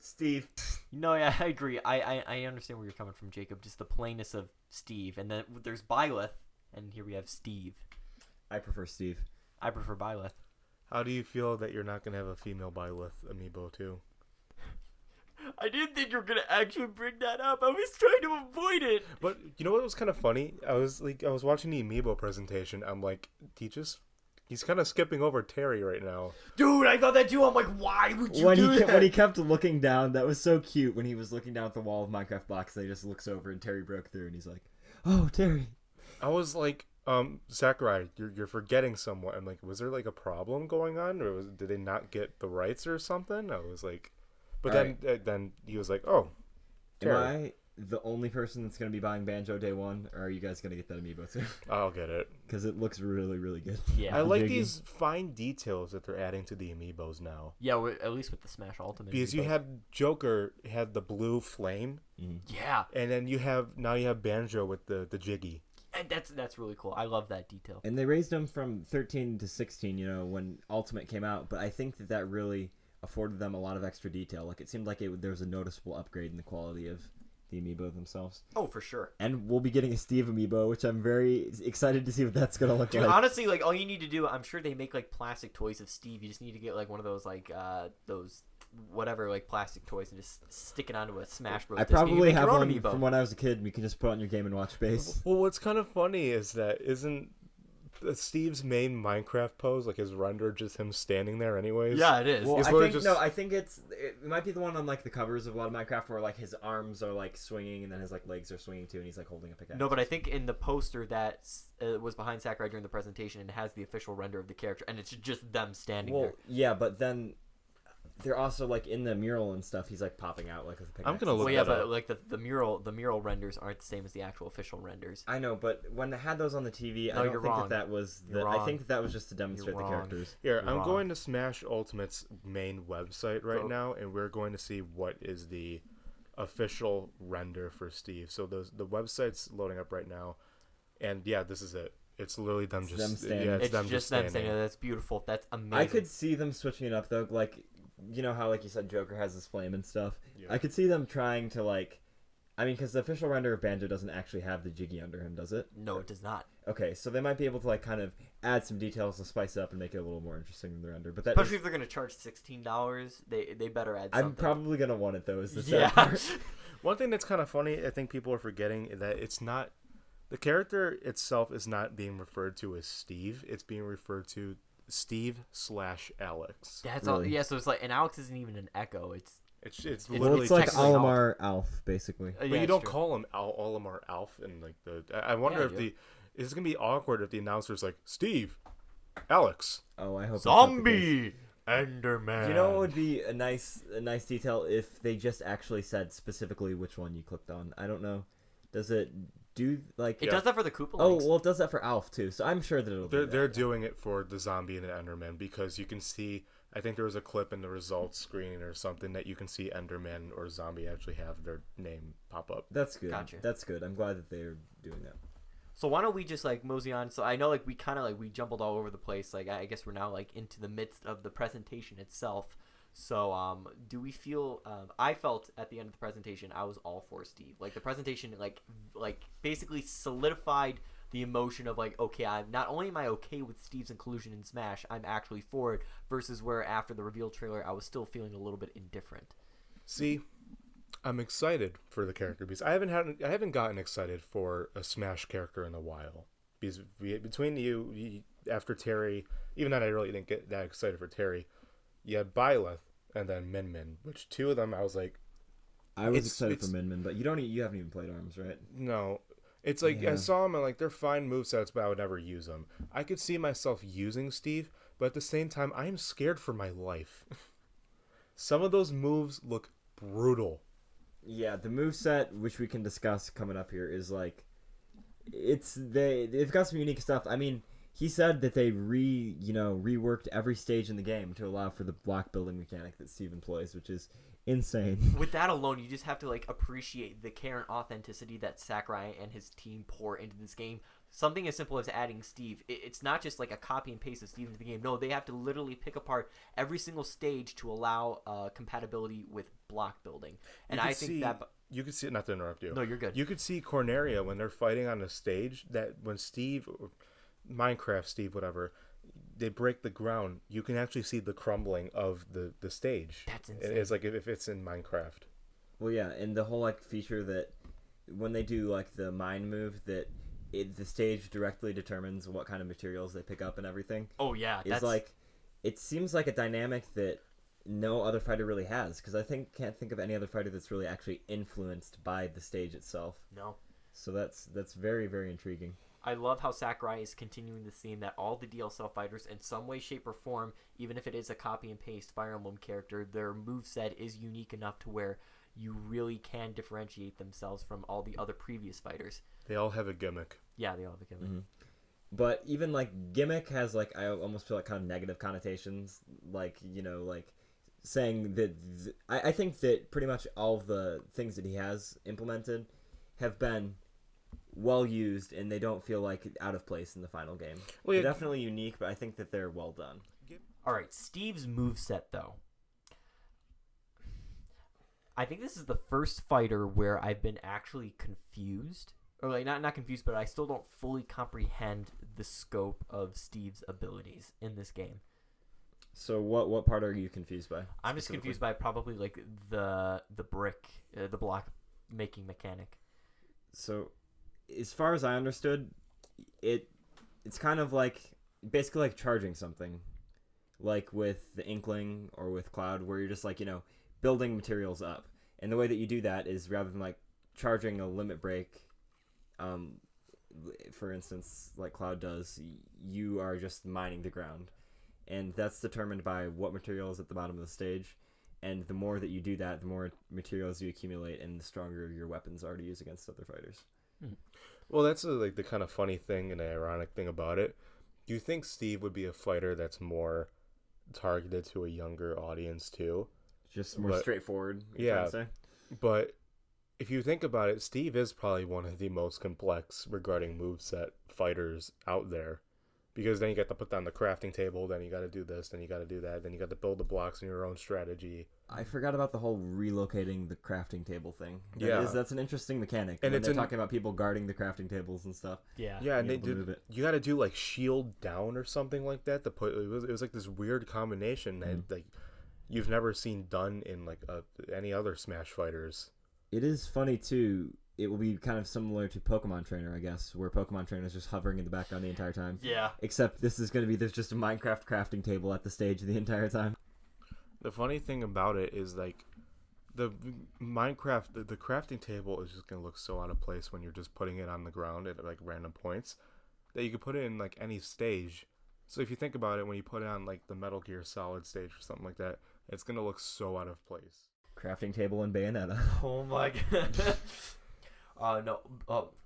Steve. No, yeah, I agree. I understand where you're coming from, Jacob. Just the plainness of Steve, and then there's Byleth, and here we have Steve. I prefer Steve. I prefer Byleth. How do you feel that you're not going to have a female Byleth amiibo too? I didn't think you were gonna actually bring that up. I was trying to avoid it. But you know what was kind of funny? I was watching the amiibo presentation. I'm like, he's kind of skipping over Terry right now. Dude, I thought that too. I'm like, why would you do that? When he kept looking down, that was so cute. When he was looking down at the wall of Minecraft blocks, and he just looks over, and Terry broke through, and he's like, "Oh, Terry." I was like, Sakurai, you're forgetting someone. I'm like, was there like a problem going on, or did they not get the rights or something? I was like, but then he was like, oh, Terry. Am I the only person that's going to be buying Banjo day one, or are you guys going to get that amiibo too? I'll get it. Because it looks really, really good. Yeah. I like these fine details that they're adding to the amiibos now. Yeah, at least with the Smash Ultimate. Because you had Joker had the blue flame. Yeah. And then you have Banjo with the Jiggy. And that's really cool. I love that detail. And they raised them from 13 to 16, when Ultimate came out, but I think that really afforded them a lot of extra detail. Like, it seemed like there was a noticeable upgrade in the quality of the amiibo themselves. Oh, for sure. And we'll be getting a Steve amiibo, which I'm very excited to see what that's going to look Dude, like. honestly, like, all you need to do, I'm sure they make, like, plastic toys of Steve. You just need to get, like, one of those, like, those whatever, like, plastic toys and just stick it onto a Smash Bros. I disc, and you probably make have your own one amiibo. from when I was a kid, and you can just put it on your Game & Watch base. Well, what's kind of funny is that isn't Steve's main Minecraft pose, like his render, just him standing there anyways? Yeah, it is. Well, It's I literally think just- I think it might be the one on like the covers of a lot of Minecraft where like his arms are like swinging and then his like legs are swinging too, and he's like holding a pickaxe. No, but I think in the poster that was behind Sakurai during the presentation, it has the official render of the character, and it's just them standing Well, there. yeah, but then they're also like in the mural and stuff. He's like popping out like with a pickaxe. I'm gonna look Well, yeah, that but up. like the mural renders aren't the same as the actual official renders. I know, but when they had those on the TV, No, I don't you're think wrong. that was You're I wrong. think that was just to demonstrate You're the wrong. characters. Here, You're I'm wrong. going to Smash Ultimate's main website right Go. now, and we're going to see what is the official render for Steve. So the website's loading up right now, and yeah, this is it. It's literally them It's just them standing. yeah, It's them just them standing there. That's beautiful. That's amazing. I could see them switching it up though, like you know how like you said Joker has his flame and stuff. Yeah. I could see them trying to like, I mean, because the official render of Banjo doesn't actually have the Jiggy under him, does it? No, it does not. Okay, so they might be able to like kind of add some details to spice it up and make it a little more interesting than the render. But that Especially is, if they're gonna charge $16, they better add something. I'm probably gonna want it though. Is the sad Yeah. part. One thing that's kind of funny, I think people are forgetting, that it's not the character itself is not being referred to as Steve. It's being referred to Steve/Alex. That's all. Really? Yeah, so it's like, and Alex isn't even an echo. It's It's Well, literally it's like technically Olimar Alf, basically. But yeah, you it's don't true. call him Olimar Alf and like the. I wonder Yeah, if you it's gonna be awkward if the announcer's like Steve, Alex, Oh, I hope. that's not the case. Zombie Enderman. You know what would be a nice detail if they just actually said specifically which one you clicked on. I don't know. Does it do like? It does that for the Koopa Oh Links. well, it does that for Alf too. So I'm sure that it'll. do they're that. doing it for the zombie and the Enderman because you can see. I think there was a clip in the results screen or something that you can see Enderman or zombie actually have their name pop up. That's good. Gotcha. That's good. I'm glad that they're doing that. So why don't we just like mosey on? So I know like we kind of like we jumbled all over the place. Like I guess we're now like into the midst of the presentation itself. So do we feel? I felt at the end of the presentation I was all for Steve. Like the presentation like basically solidified the emotion of like, okay, I'm not only am I okay with Steve's inclusion in Smash, I'm actually for it. Versus where after the reveal trailer I was still feeling a little bit indifferent. See, I'm excited for the character because I haven't gotten excited for a Smash character in a while. Because between you after Terry, even though I really didn't get that excited for Terry, you had Byleth and then Min Min, which two of them I was like, I was excited for Min Min, but you haven't even played ARMS, right? no. It's like I saw them and like they're fine movesets, but I would never use them. I could see myself using Steve, but at the same time, I am scared for my life. Some of those moves look brutal. Yeah, the moveset, which we can discuss coming up here, is like they've got some unique stuff. I mean, he said that they reworked every stage in the game to allow for the block building mechanic that Steve employs, which is insane. With that alone, you just have to like appreciate the care and authenticity that Sakurai and his team pour into this game. Something as simple as adding Steve. It's not just like a copy and paste of Steve into the game. No, they have to literally pick apart every single stage to allow compatibility with block building. And I think that you could see it. Not to interrupt you. No, you're good. You could see Corneria when they're fighting on a stage. That when Steve, Minecraft Steve, whatever, they break the ground. You can actually see the crumbling of the stage. That's insane. It's like if it's in Minecraft. Well, yeah, and the whole like feature that when they do like the mine move that. The stage directly determines what kind of materials they pick up and everything. Oh yeah, it's like it seems like a dynamic that no other fighter really has because can't think of any other fighter that's really actually influenced by the stage itself. No. So that's very, very intriguing. I love how Sakurai is continuing the theme that all the DLCL fighters in some way, shape, or form, even if it is a copy and paste Fire Emblem character, their moveset is unique enough to where you really can differentiate themselves from all the other previous fighters. They all have a gimmick. Yeah, they all have a gimmick. Mm-hmm. But even like gimmick has like I almost feel like kind of negative connotations, like like saying that I think that pretty much all of the things that he has implemented have been well used and they don't feel like out of place in the final game. Well, they're definitely unique, but I think that they're well done. All right, Steve's moveset though. I think this is the first fighter where I've been actually confused. Or like not confused, but I still don't fully comprehend the scope of Steve's abilities in this game. So what part are you confused by? I'm just confused by probably like the block making mechanic. So as far as I understood, it's kind of like basically like charging something. Like with the Inkling or with Cloud where you're just like, building materials up. And the way that you do that is rather than like charging a limit break, for instance, like Cloud does, you are just mining the ground. And that's determined by what material is at the bottom of the stage. And the more that you do that, the more materials you accumulate and the stronger your weapons are to use against other fighters. Well, that's like the kind of funny thing and the ironic thing about it. Do you think Steve would be a fighter that's more targeted to a younger audience too? Just more straightforward. Yeah, but if you think about it, Steve is probably one of the most complex regarding moveset fighters out there. Because then you got to put down the crafting table, then you got to do this, then you got to do that, then you got to build the blocks in your own strategy. I forgot about the whole relocating the crafting table thing. That's an interesting mechanic. And they're talking about people guarding the crafting tables and stuff. Yeah, and you got to do like shield down or something like that to put. It was like this weird combination that like you've never seen done in like any other Smash fighters. It is funny too. It will be kind of similar to Pokemon Trainer, I guess, where Pokemon Trainer is just hovering in the background the entire time. Yeah. Except this is going to be there's just a Minecraft crafting table at the stage the entire time. The funny thing about it is like the Minecraft, the crafting table is just going to look so out of place when you're just putting it on the ground at like random points that you could put it in like any stage. So if you think about it, when you put it on like the Metal Gear Solid stage or something like that, it's going to look so out of place. Crafting table and Bayonetta. Oh my god.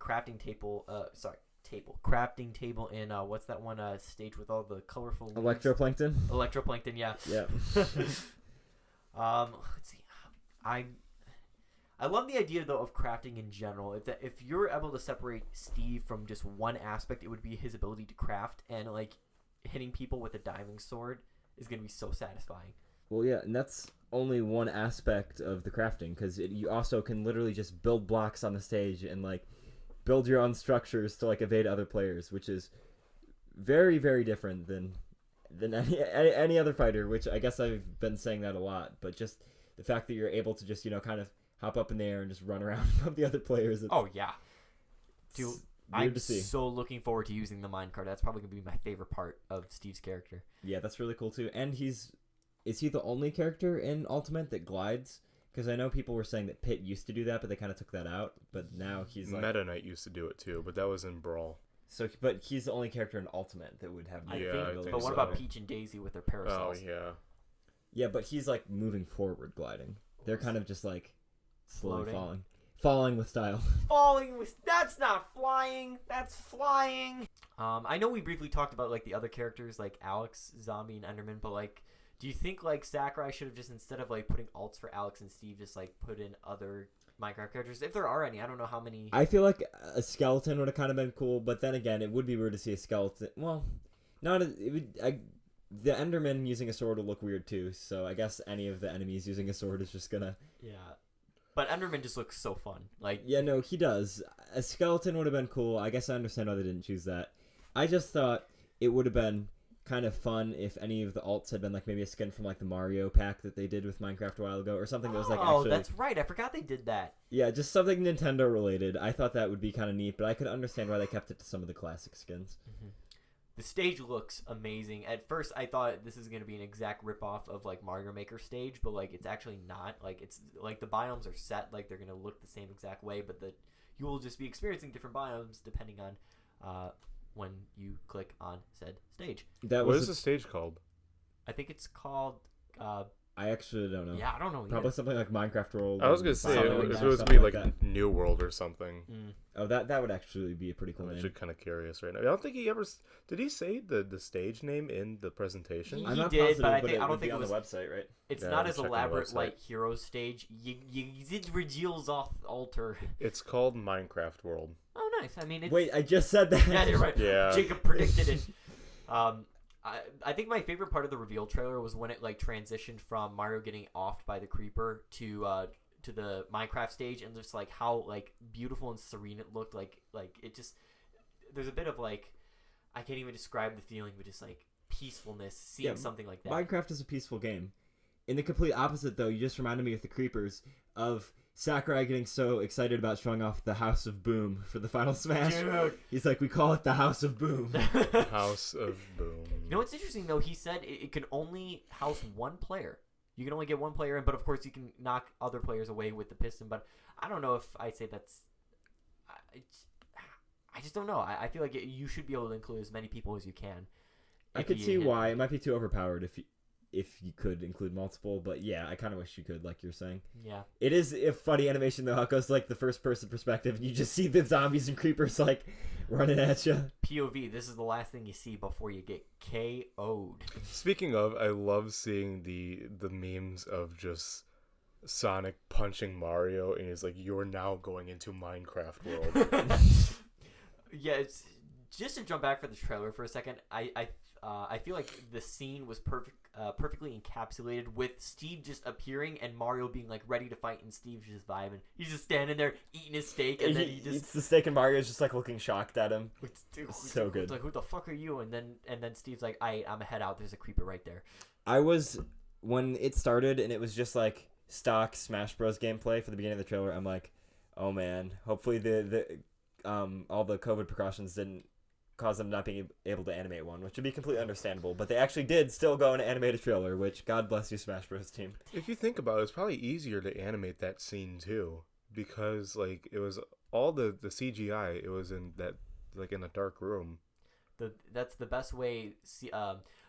Crafting table. Crafting table in what's that one stage with all the colorful leaves? Electroplankton, yeah. Yeah. Let's see. I love the idea though of crafting in general. If you're able to separate Steve from just one aspect, it would be his ability to craft, and like hitting people with a diving sword is gonna be so satisfying. Well, yeah, and that's only one aspect of the crafting, because you also can literally just build blocks on the stage and like build your own structures to like evade other players, which is very, very different than any other fighter. Which I guess I've been saying that a lot, but just the fact that you're able to just kind of hop up in the air and just run around above the other players. Oh yeah, dude. I'm to see. so looking forward to using the minecart. That's probably gonna be my favorite part of Steve's character. Yeah, that's really cool too. And is he the only character in Ultimate that glides? Because I know people were saying that Pit used to do that, but they kind of took that out. But now he's like... Meta Knight used to do it too, but that was in Brawl. So, but he's the only character in Ultimate that would have... I think but what so. about Peach and Daisy with their parasols? Oh, yeah. Yeah, but he's like moving forward gliding. They're kind of just like slowly Floating. falling with style. Falling with... That's not flying. That's flying. I know we briefly talked about like the other characters like Alex, Zombie, and Enderman, but like... Do you think like Sakurai should have just, instead of like putting alts for Alex and Steve, just like put in other Minecraft characters? If there are any, I don't know how many. I feel like a skeleton would have kind of been cool, but then again, it would be weird to see a skeleton. Well, not a, it would. The Enderman using a sword would look weird too. So I guess any of the enemies using a sword is just gonna. Yeah, but Enderman just looks so fun. Like yeah, no, he does. A skeleton would have been cool. I guess I understand why they didn't choose that. I just thought it would have been kind of fun if any of the alts had been like maybe a skin from like the Mario pack that they did with Minecraft a while ago, or something that was like actually... that's right, I forgot they did that. Yeah, just something Nintendo related. I thought that would be kind of neat, but I could understand why they kept it to some of the classic skins. Mm-hmm. The stage looks amazing. At first I thought this is going to be an exact ripoff of like Mario Maker stage, but like it's actually not. Like it's like the biomes are set, like they're going to look the same exact way, but you will just be experiencing different biomes depending on when you click on said stage. What is the stage called? I think it's called... I actually don't know. Yeah, I don't know either. Probably something like Minecraft World. I was going to say, something if like it was that, going to be like that. New World or something. Mm. Oh, that would actually be a pretty cool I'm name. actually kind of curious right now. I don't think he ever... Did he say the stage name in the presentation? I'm not did, positive, but I it don't would think be it was on the website, right? It's Yeah, not I'm as checking the elaborate website. like Heroes stage. You did reveals off altar. It's called Minecraft World. Oh, nice. I mean, it's... Wait, I just said that. Yeah, you're right. Yeah. Jacob predicted it. I think my favorite part of the reveal trailer was when it like transitioned from Mario getting offed by the creeper to the Minecraft stage, and just like how like beautiful and serene it looked. Like it just, there's a bit of like, I can't even describe the feeling, but just like peacefulness seeing something like that. Minecraft is a peaceful game. In the complete opposite, though, you just reminded me with the creepers of Sakurai getting so excited about showing off the House of Boom for the final Smash. Dude. He's like, we call it the House of Boom. House of Boom. You know what's interesting though? He said it can only house one player. You can only get one player in, but of course you can knock other players away with the piston. But I don't know if I'd say that's. I just don't know. I feel like you should be able to include as many people as you can. I could see why it might be too overpowered if you could include multiple, but yeah, I kind of wish you could, like you're saying. Yeah. It is a funny animation though. How it goes like the first person perspective, and you just see the zombies and creepers like running at you. POV. This is the last thing you see before you get KO'd. Speaking of, I love seeing the memes of just Sonic punching Mario, and he's like, "You're now going into Minecraft World." Yeah, it's just to jump back for the trailer for a second. I feel like the scene was perfectly encapsulated with Steve just appearing and Mario being like ready to fight, and Steve's just vibing. He's just standing there eating his steak, and then he just eats the steak, and Mario's just like looking shocked at him. So good. It's like, who the fuck are you? And then Steve's like, I'm a head out. There's a creeper right there. When it started and it was just like stock Smash Bros gameplay for the beginning of the trailer, I'm like, oh man, hopefully the all the COVID precautions didn't cause them not being able to animate one, which would be completely understandable. But they actually did still go and animate a trailer, which God bless you, Smash Bros team. If you think about it, it's probably easier to animate that scene too, because like it was all the CGI. It was in that like in a dark room. That's the best way.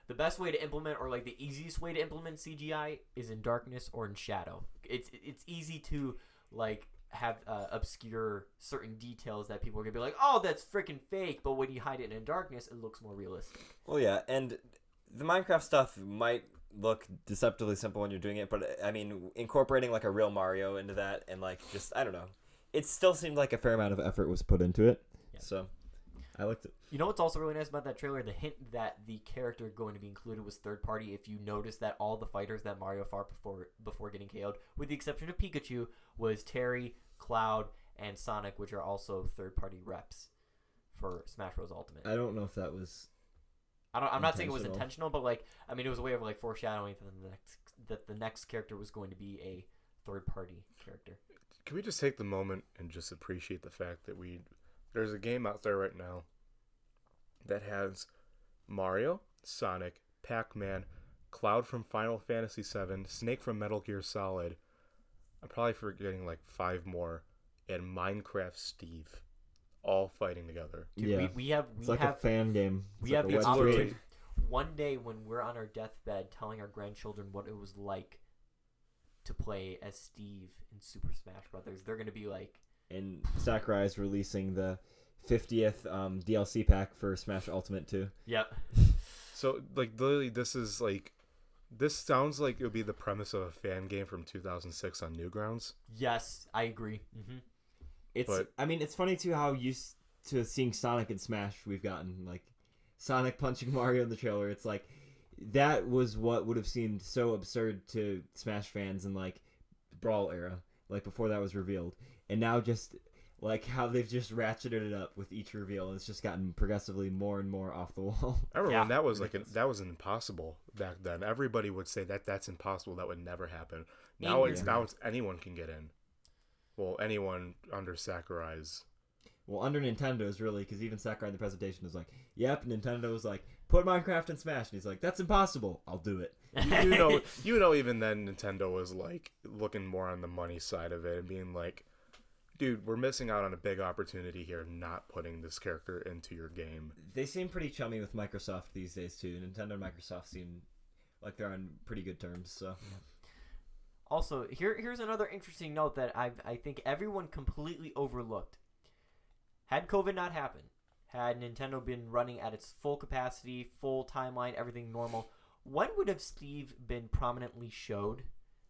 The best way to implement, or like the easiest way to implement CGI, is in darkness or in shadow. It's easy to like have obscure certain details that people are gonna be like, oh, that's freaking fake, but when you hide it in darkness, it looks more realistic. Well, yeah, and the Minecraft stuff might look deceptively simple when you're doing it, but I mean, incorporating like a real Mario into that and like just I don't know, it still seemed like a fair amount of effort was put into it. Yeah. So I liked it. You know what's also really nice about that trailer? The hint that the character going to be included was third party. If you notice that all the fighters that Mario fought before getting KO'd, with the exception of Pikachu, was Terry, Cloud, and Sonic, which are also third party reps for Smash Bros. Ultimate. I don't know if that was. I'm not saying it was intentional, but like I mean, it was a way of like foreshadowing that the next character was going to be a third party character. Can we just take the moment and just appreciate the fact that there's a game out there right now that has Mario, Sonic, Pac-Man, Cloud from Final Fantasy VII, Snake from Metal Gear Solid. I'm probably forgetting like 5 more, and Minecraft Steve, all fighting together. Dude, yeah, we it's like have a fan game. we It's have like the a web opportunity stream. one day when we're on our deathbed telling our grandchildren what it was like to play as Steve in Super Smash Brothers. They're gonna be like, And Sakurai is releasing the 50th DLC pack for Smash Ultimate 2. "Yep." So like literally, this sounds like it would be the premise of a fan game from 2006 on Newgrounds. Yes, I agree. Mm-hmm. I mean, it's funny too how used to seeing Sonic in Smash we've gotten. Like Sonic punching Mario in the trailer. It's like that was what would have seemed so absurd to Smash fans in like Brawl era, like before that was revealed. And now just like how they've just ratcheted it up with each reveal, and it's just gotten progressively more and more off the wall. I remember Yeah. when that was that was impossible back then. Everybody would say that's impossible. That would never happen. Now it's anyone can get in. Well, anyone under Sakurai's. Well, under Nintendo's really, because even Sakurai in the presentation was like, "Yep." Nintendo was like, "Put Minecraft in Smash," and he's like, "That's impossible. I'll do it." You know, even then Nintendo was like looking more on the money side of it and being like, dude, we're missing out on a big opportunity here, not putting this character into your game. They seem pretty chummy with Microsoft these days too. Nintendo and Microsoft seem like they're on pretty good terms. So Also, here's another interesting note that I think everyone completely overlooked. Had COVID not happened, had Nintendo been running at its full capacity, full timeline, everything normal, when would have Steve been prominently showed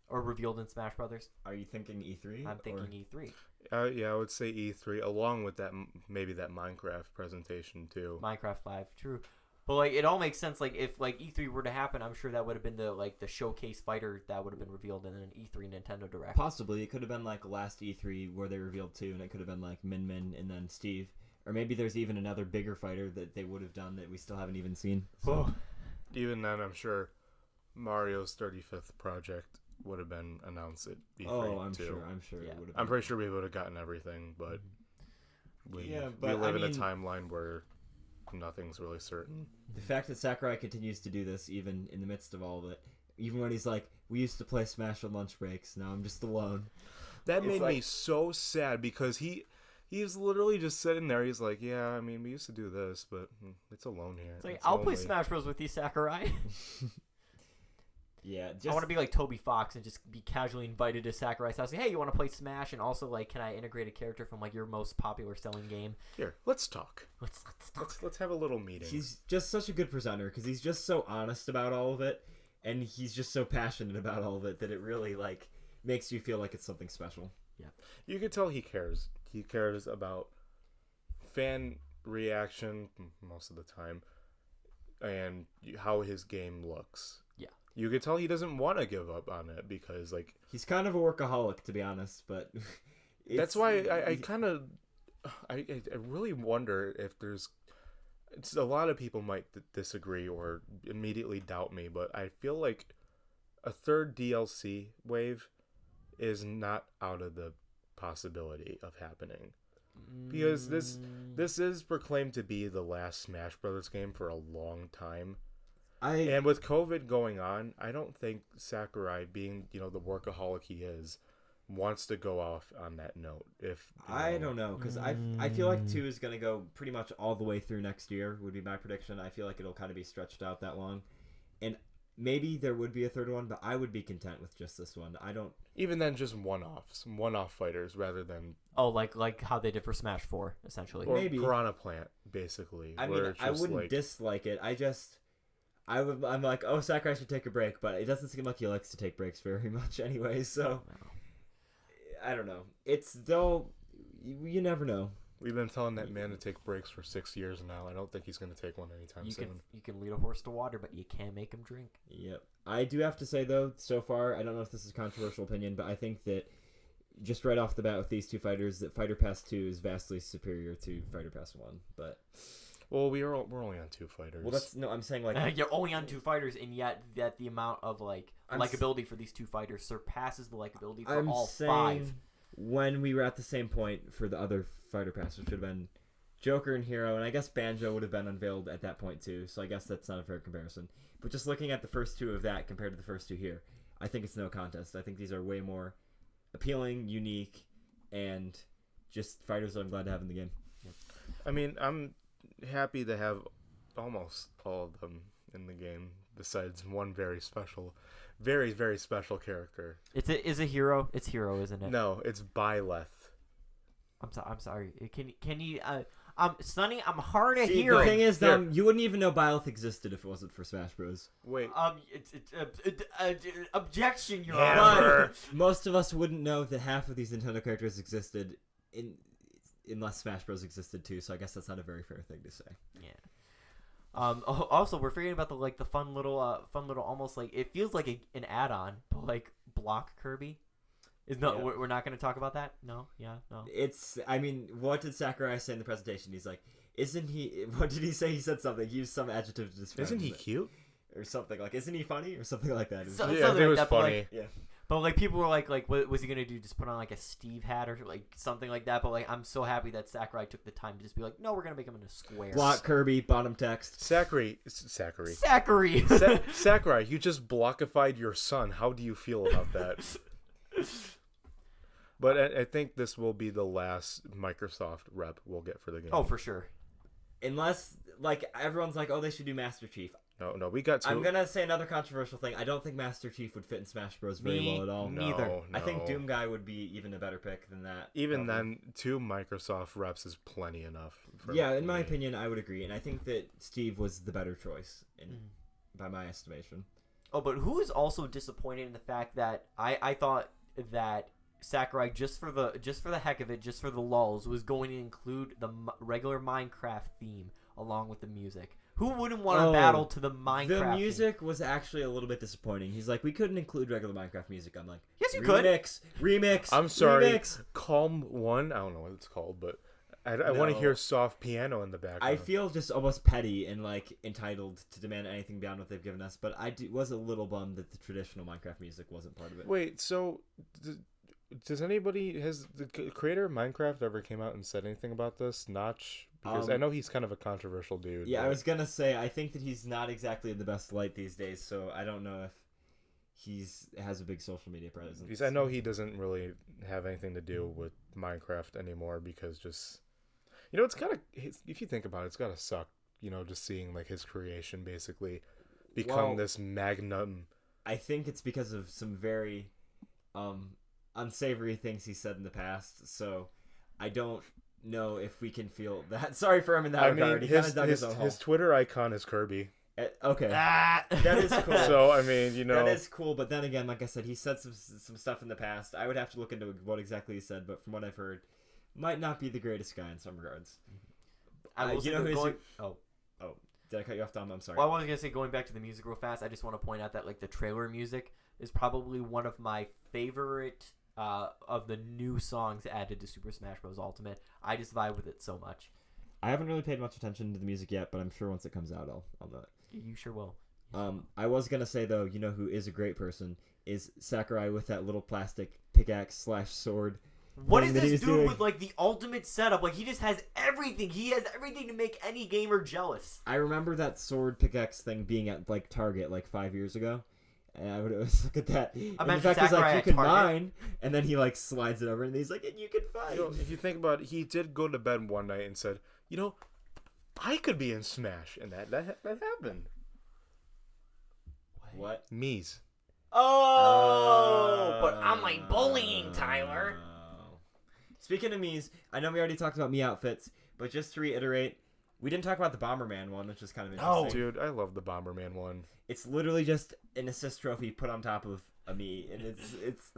or revealed in Smash Brothers? are you thinking E3? I'm thinking E3. Yeah, I would say E3, along with that maybe that Minecraft presentation too. Minecraft Live, true. But like it all makes sense. Like if like E3 were to happen, I'm sure that would have been the showcase fighter that would have been revealed in an E3 Nintendo Direct. Possibly. It could have been like last E3 where they revealed 2, and it could have been like Min Min and then Steve. Or maybe there's even another bigger fighter that they would have done that we still haven't even seen. So. Even then, I'm sure Mario's 35th project would have been announced at E3 Oh, I'm too. sure Yeah. it would have. I'm pretty sure we would have gotten everything, but we but live I in a mean- timeline where nothing's really certain. The fact that Sakurai continues to do this, even in the midst of all of it, even when he's like, "We used to play Smash on lunch breaks. Now I'm just alone." That It's made like- me so sad because he's literally just sitting there. He's like, yeah, I mean, we used to do this, but it's alone here. It's like It's I'll play lonely." Smash Bros with you, Sakurai. Yeah, I want to be like Toby Fox and just be casually invited to Sakurai's house. Hey, you want to play Smash? And also, like, can I integrate a character from like your most popular selling game? Here, let's talk. Let's talk. Let's have a little meeting. He's just such a good presenter because he's just so honest about all of it, and he's just so passionate about all of it that it really like makes you feel like it's something special. You can tell he cares. He cares about fan reaction most of the time, and how his game looks. Yeah. You could tell he doesn't want to give up on it because, like, He's kind of a workaholic, to be honest, but that's why I kind of I really wonder if there's a lot of people might disagree or immediately doubt me, but I feel like a third DLC wave is not out of the possibility of happening because this is proclaimed to be the last Smash Brothers game for a long time. And with COVID going on, I don't think Sakurai, being the workaholic he is, wants to go off on that note. I don't know because I feel like 2 is gonna go pretty much all the way through next year would be my prediction. I feel like it'll kind of be stretched out that long, and maybe there would be a third one, but I would be content with just this one. I don't even then just one-off fighters rather than like how they did for Smash 4, essentially. or Maybe. Piranha Plant basically. I where mean, it's I just wouldn't like, dislike it. I'm like, oh, Sakurai should take a break, but it doesn't seem like he likes to take breaks very much anyway. So I don't know. It's though you never know. We've been telling that man to take breaks for 6 years now. I don't think he's going to take one anytime soon. You can lead a horse to water, but you can't make him drink. Yep. I do have to say though, so far, I don't know if this is a controversial opinion, but I think that just right off the bat with these two fighters, that Fighter Pass 2 is vastly superior to Fighter Pass 1. But well, we're only on 2 fighters. Well, I'm saying like you're only on 2 fighters, and yet that the amount of likability for these 2 fighters surpasses the likability for all 5. When we were at the same point for the other Fighter Pass, which would have been Joker and Hero, and I guess Banjo would have been unveiled at that point too, so I guess that's not a fair comparison. But just looking at the first 2 of that compared to the first 2 here, I think it's no contest. I think these are way more appealing, unique, and just fighters that I'm glad to have in the game. I mean, I'm happy to have almost all of them in the game, besides one very special, very, very special character. Is a Hero? It's Hero, isn't it? No, it's Byleth. I'm sorry. Can you Sonny, I'm hard of See, hearing. the thing is, you wouldn't even know Byleth existed if it wasn't for Smash Bros. Wait. Objection, Your Hammer. Honor. Most of us wouldn't know that half of these Nintendo characters existed unless Smash Bros existed too. So I guess that's not a very fair thing to say. Yeah. Also, we're forgetting about the fun little almost like it feels like an add-on, but like Block Kirby. We're not going to talk about that. No, yeah, no. I mean, what did Sakurai say in the presentation? He's like, isn't he? What did he say? He said something. He used some adjective to describe. Isn't he cute? Or something like, isn't he funny or something like that? Yeah, it was funny. But like people were like, what was he gonna do? Just put on like a Steve hat or like something like that? But like, I'm so happy that Sakurai took the time to just be like, no, we're gonna make him in a square. Block Kirby, bottom text. Sakurai. Sakurai, you just blockified your son. How do you feel about that? But I think this will be the last Microsoft rep we'll get for the game. Oh, for sure. Unless, like, everyone's like, oh, they should do Master Chief. No, we got 2. I'm going to say another controversial thing. I don't think Master Chief would fit in Smash Bros. Very well at all. Neither. No. I think Doom Guy would be even a better pick than that. Even then, 2 Microsoft reps is plenty enough. In my opinion, I would agree. And I think that Steve was the better choice, by my estimation. Oh, but who is also disappointed in the fact that I thought that Sakurai, just for the heck of it, just for the lulz, was going to include the regular Minecraft theme along with the music. Who wouldn't want to battle to the Minecraft The music theme? Was actually a little bit disappointing. He's like, we couldn't include regular Minecraft music. I'm like, yes, you could. Remix. I'm sorry. Remix. Calm One. I don't know what it's called, but I want to hear soft piano in the background. I feel just almost petty and like entitled to demand anything beyond what they've given us. But was a little bummed that the traditional Minecraft music wasn't part of it. Wait, so has the creator of Minecraft ever came out and said anything about this? Notch? Because I know he's kind of a controversial dude. Yeah, I was gonna say, I think that he's not exactly in the best light these days, so I don't know if has a big social media presence. Because I know he doesn't really have anything to do with Minecraft anymore, because just, it's gotta, if you think about it, it's gotta suck, just seeing like his creation basically become this magnum. I think it's because of some very unsavory things he said in the past, so I don't know if we can feel that. Sorry for him in that regard. His Twitter icon is Kirby. Okay. That is cool. So, I mean, That is cool, but then again, like I said, he said some stuff in the past. I would have to look into what exactly he said, but from what I've heard, might not be the greatest guy in some regards. Did I cut you off, Tom? I'm sorry. Well, I was going to say, going back to the music real fast, I just want to point out that like the trailer music is probably one of my favorite of the new songs added to Super Smash Bros. Ultimate. I just vibe with it so much. I haven't really paid much attention to the music yet, but I'm sure once it comes out, I'll know it. You sure will. I was gonna say though, who is a great person is Sakurai with that little plastic pickaxe / sword. What is this dude with like the ultimate setup? Like he just has everything. He has everything to make any gamer jealous. I remember that sword pickaxe thing being at like Target like 5 years ago. And I would always look at that. And the fact is, like, you can mine, and then he like slides it over, and he's like, and you can fight. If you think about it, he did go to bed one night and said, I could be in Smash, and that happened. What? Mies. But I'm like bullying, Tyler. Speaking of Mies, I know we already talked about Mii outfits, but just to reiterate, We didn't talk about the Bomberman one, which is kind of No. interesting. Dude, I love the Bomberman one. It's literally just an assist trophy put on top of a me, and it's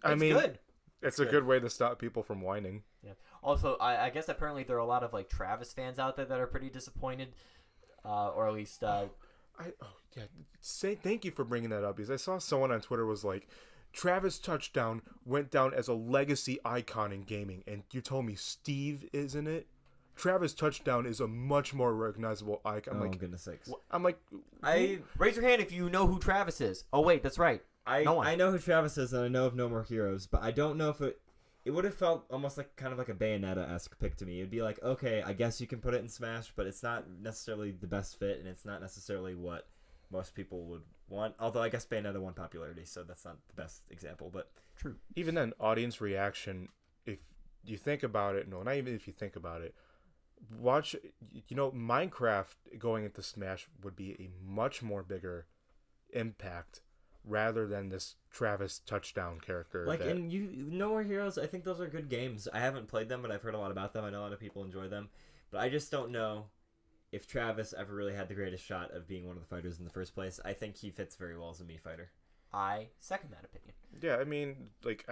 I mean, good. it's a good way to stop people from whining. Yeah. Also, I guess apparently there are a lot of like Travis fans out there that are pretty disappointed, or at least. Thank you for bringing that up, because I saw someone on Twitter was like, Travis Touchdown went down as a legacy icon in gaming, and you told me Steve is in it. Travis Touchdown is a much more recognizable icon. I'm like, goodness sakes. I'm like, Raise your hand if you know who Travis is. Oh wait, that's right. No one. I know who Travis is, and I know of No More Heroes, but I don't know if it would have felt almost like kind of like a Bayonetta-esque pick to me. It'd be like, okay, I guess you can put it in Smash, but it's not necessarily the best fit, and it's not necessarily what most people would want. Although I guess Bayonetta won popularity, so that's not the best example, but True. even then, audience reaction, if you think about it, no, not even if you think about it, watch, Minecraft going into Smash would be a much more bigger impact rather than this Travis Touchdown character. like No More Heroes, I think those are good games. I haven't played them, but I've heard a lot about them. I know a lot of people enjoy them, but I just don't know if Travis ever really had the greatest shot of being one of the fighters in the first place. I think he fits very well as a Mii fighter. I second that opinion. Yeah, I mean, like,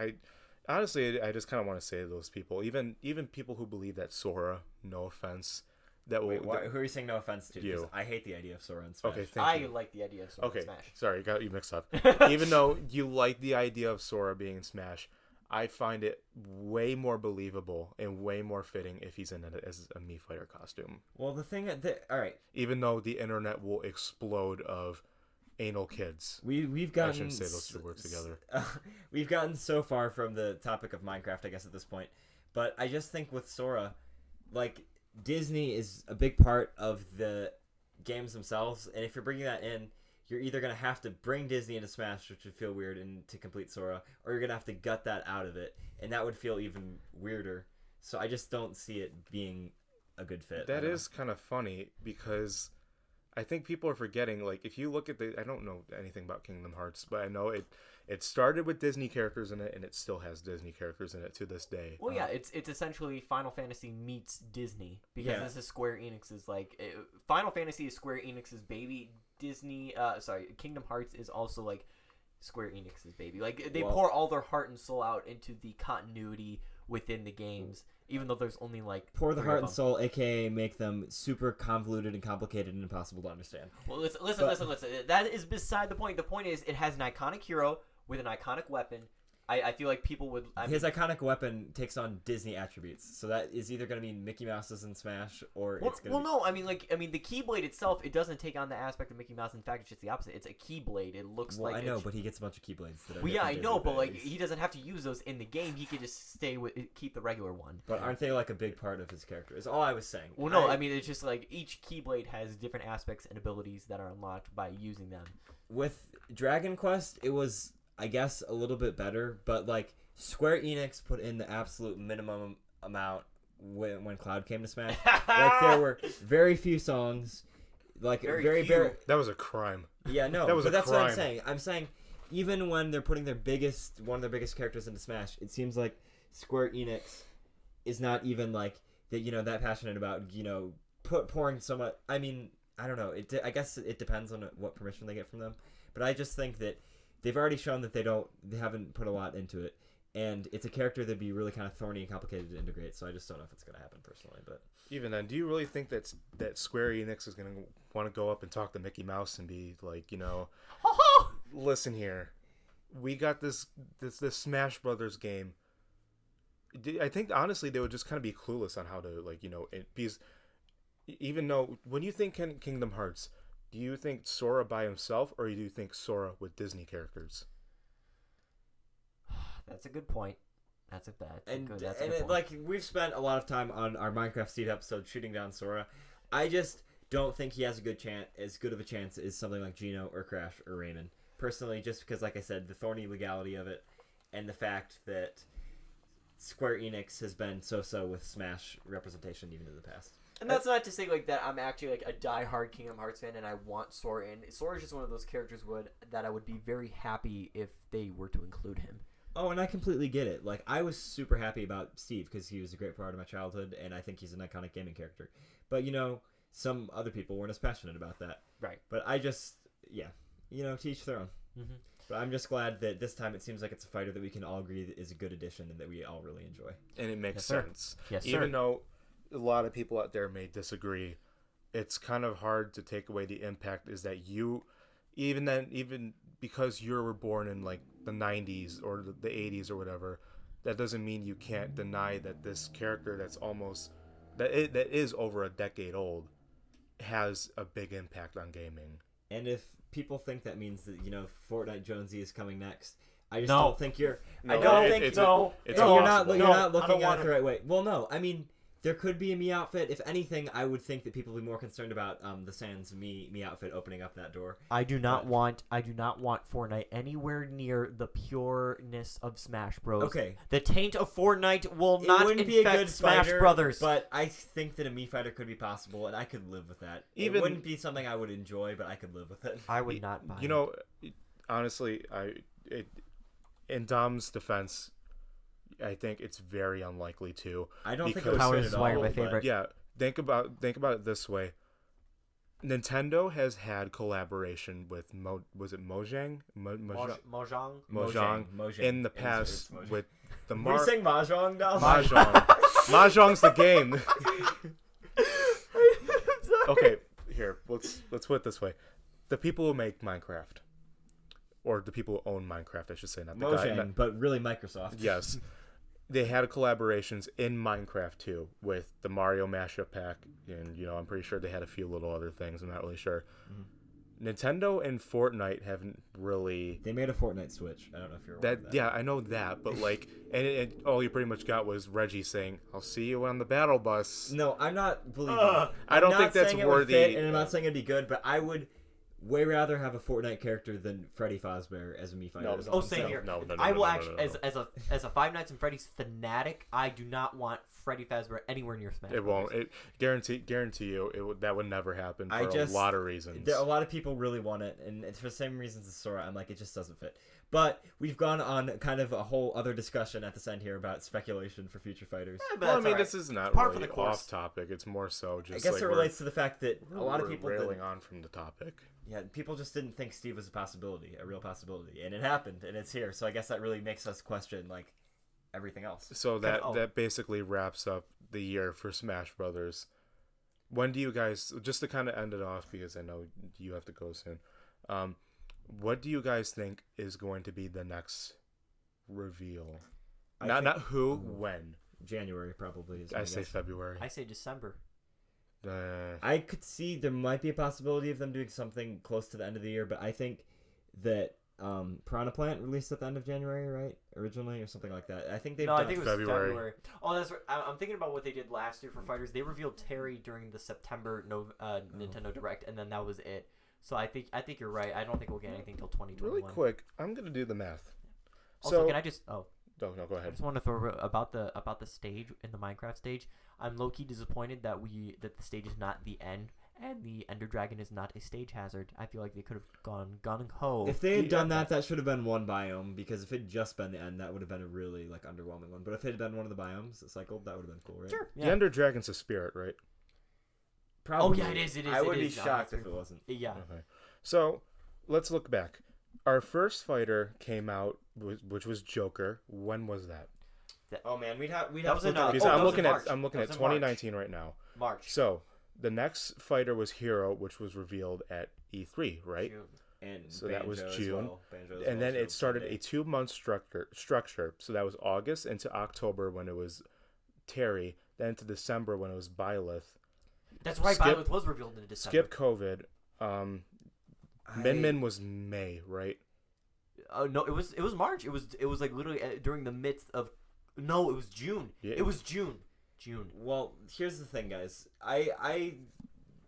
honestly, I just kind of want to say to those people, even people who believe that Sora, no offense, that will. Wait, who are you saying no offense to? 'Cause You. I hate the idea of Sora in Smash. Okay, thank I you. like the idea of Sora Okay, in Smash. sorry, got you mixed up. Even though you like the idea of Sora being in Smash, I find it way more believable and way more fitting if he's in it as a Mii fighter costume. Well, the thing all right, Even though the internet will explode of anal kids. we've I gotten shouldn't say those two words together. We've gotten so far from the topic of Minecraft, I guess, at this point. But I just think with Sora, like, Disney is a big part of the games themselves, and if you're bringing that in, you're either going to have to bring Disney into Smash, which would feel weird, and to complete Sora, or you're going to have to gut that out of it, and that would feel even weirder. So I just don't see it being a good fit. That is kind of funny, because I think people are forgetting, like, if you look at I don't know anything about Kingdom Hearts, but I know it started with Disney characters in it, and it still has Disney characters in it to this day. Well, yeah, it's essentially Final Fantasy meets Disney, because Yeah. this is Square Enix's Final Fantasy is Square Enix's baby. Disney, Kingdom Hearts is also like Square Enix's baby. Like they pour all their heart and soul out into the continuity within the games, even though there's only like pour the 3 heart of and them. soul, aka make them super convoluted and complicated and impossible to understand. Well, listen. That is beside the point. The point is, it has an iconic hero with an iconic weapon. I feel like people would. His iconic weapon takes on Disney attributes, so that is either going to be Mickey Mouse's in Smash, or it's going to. Well, no, I mean, the Keyblade itself, it doesn't take on the aspect of Mickey Mouse. In fact, it's just the opposite. It's a Keyblade. It looks Well, like. I know, but he gets a bunch of Keyblades. That are Well, yeah, I different know, Disney but like things. he doesn't have to use those in the game. He could just keep the regular one. But aren't they like a big part of his character? Is all I was saying. Well, no, I mean it's just like each Keyblade has different aspects and abilities that are unlocked by using them. With Dragon Quest, it was, I guess, a little bit better, but like Square Enix put in the absolute minimum amount when Cloud came to Smash. Like there were very few songs, like Very few. very. That was a crime. Yeah, no, That was but a that's what I'm crime. saying. I'm saying even when they're putting one of their biggest characters into Smash, it seems like Square Enix is not even like that passionate about pouring so much. I mean, I don't know. I guess it depends on what permission they get from them, but I just think that they've already shown that they haven't put a lot into it, and it's a character that'd be really kind of thorny and complicated to integrate. So I just don't know if it's going to happen personally, but. Even then, do you really think that Square Enix is going to want to go up and talk to Mickey Mouse and be like, listen here, we got this Smash Brothers game. I think honestly they would just kind of be clueless on how to because even though when you think Kingdom Hearts, do you think Sora by himself or do you think Sora with Disney characters? That's a good point. That's a good point. Like we've spent a lot of time on our Minecraft Steve episode shooting down Sora. I just don't think he has as good of a chance as something like Geno or Crash or Rayman. Personally, just because, like I said, the thorny legality of it, and the fact that Square Enix has been so with Smash representation even in the past. And that's not to say like that I'm actually like a diehard Kingdom Hearts fan and I want Sora in. Sora is just one of those characters that I would be very happy if they were to include him. Oh, and I completely get it. Like, I was super happy about Steve because he was a great part of my childhood, and I think he's an iconic gaming character. But, some other people weren't as passionate about that. Right. But I just, to each their own. Mm-hmm. But I'm just glad that this time it seems like it's a fighter that we can all agree is a good addition and that we all really enjoy. And it makes Yes, sir. sense. Yes, sir. Even though a lot of people out there may disagree, it's kind of hard to take away the impact is that you, even because you were born in like the 90s or the 80s or whatever, that doesn't mean you can't deny that this character that is over a decade old has a big impact on gaming. And if people think that means that, Fortnite Jonesy is coming next, I just No. don't think you're... No, I don't think... it's no, impossible. you're not I looking don't at want it the right way. Well, no, I mean... There could be a Mii outfit. If anything, I would think that people would be more concerned about the Sans Mii outfit opening up that door. I do not want Fortnite anywhere near the pureness of Smash Bros. Okay. The taint of Fortnite will It not wouldn't infect be a good Smash fighter, Brothers. but I think that a Mii fighter could be possible, and I could live with that. It wouldn't be something I would enjoy, but I could live with it. I would not buy it. Honestly, in Dom's defense, I think it's very unlikely to. I don't think it because- would Power fit is at why you're all, my but- favorite. Yeah, think about it this way. Nintendo has had collaboration with was it Mojang? Mojang? Mojang in the past Mojang. with the Were you saying Mahjong, Dom? Mahjong. Mahjong's the game. Okay, here let's put it this way: the people who make Minecraft, or the people who own Minecraft, I should say, not the guy. Mojang, but really Microsoft. Yes. They had collaborations in Minecraft too with the Mario mashup pack, and I'm pretty sure they had a few little other things. I'm not really sure. Mm-hmm. Nintendo and Fortnite haven't really. They made a Fortnite Switch. I don't know if you're aware of that. Yeah, I know that, but like, and all you pretty much got was Reggie saying, "I'll see you on the battle bus." No, I'm not believing. I don't I'm think not that's saying it would worthy. fit, and I'm not saying it'd be good, but I would way rather have a Fortnite character than Freddy Fazbear as a Mii fighter. No, is all Oh, I'm same saying. here. No, I will no, actually, no, no. as a Five Nights and Freddy's fanatic, I do not want Freddy Fazbear anywhere near Smash. It won't. It guarantee you, that would never happen for a lot of reasons. A lot of people really want it, and it's for the same reasons as Sora. I'm like, it just doesn't fit. But we've gone on kind of a whole other discussion at this end here about speculation for future fighters. Well, I mean, this is not par for really the course. off topic. It's more so just. I guess like it relates to the fact that a lot of we're people railing on from the topic. Yeah, people just didn't think Steve was a real possibility, and it happened, and it's here. So I guess that really makes us question like everything else. So that basically wraps up the year for Smash Brothers. When do you guys, just to kind of end it off, because I know you have to go soon, what do you guys think is going to be the next reveal? Not who, when. January probably is. I say February. I say December. I could see there might be a possibility of them doing something close to the end of the year, but I think that Piranha Plant released at the end of January, right? Originally, or something like that. I think they've done I think it was February. February. Oh, that's right. I'm thinking about what they did last year for fighters. They revealed Terry during the September Nintendo Direct, and then that was it. So I think you're right. I don't think we'll get anything till 2021. Really quick, I'm gonna do the math. Also, So can I just no, go I ahead. just want to throw about the stage in the Minecraft stage. I'm low key disappointed that the stage is not the end and the Ender Dragon is not a stage hazard. I feel like they could have gone gung ho. If they had done that should have been one biome, because if it had just been the end, that would have been a really like underwhelming one. But if it had been one of the biomes that cycled, that would have been cool, right? Sure. The Yeah. Ender Dragon's a spirit, right? Probably. Oh yeah, it is. I would it be is. shocked if it wasn't. Yeah. Okay. So let's look back. Our first fighter came out, which was Joker. When was that? Oh man, we'd have That was to in, look at Because that I'm was looking in at March. I'm looking That at was in March. 2019 right now. March. So the next fighter was Hero, which was revealed at E3, right? June. And So that was Banjo as June. well. Banjo as And well then it showed started Sunday. a 2-month structure. So that was August into October when it was Terry, then to December when it was Byleth. That's right. Skip- Byleth was revealed in December. Skip COVID. Min Min was May, right? No, it was March. It was like literally during the midst of. No, it was June. Yeah. It was June. June. Well, here's the thing, guys. I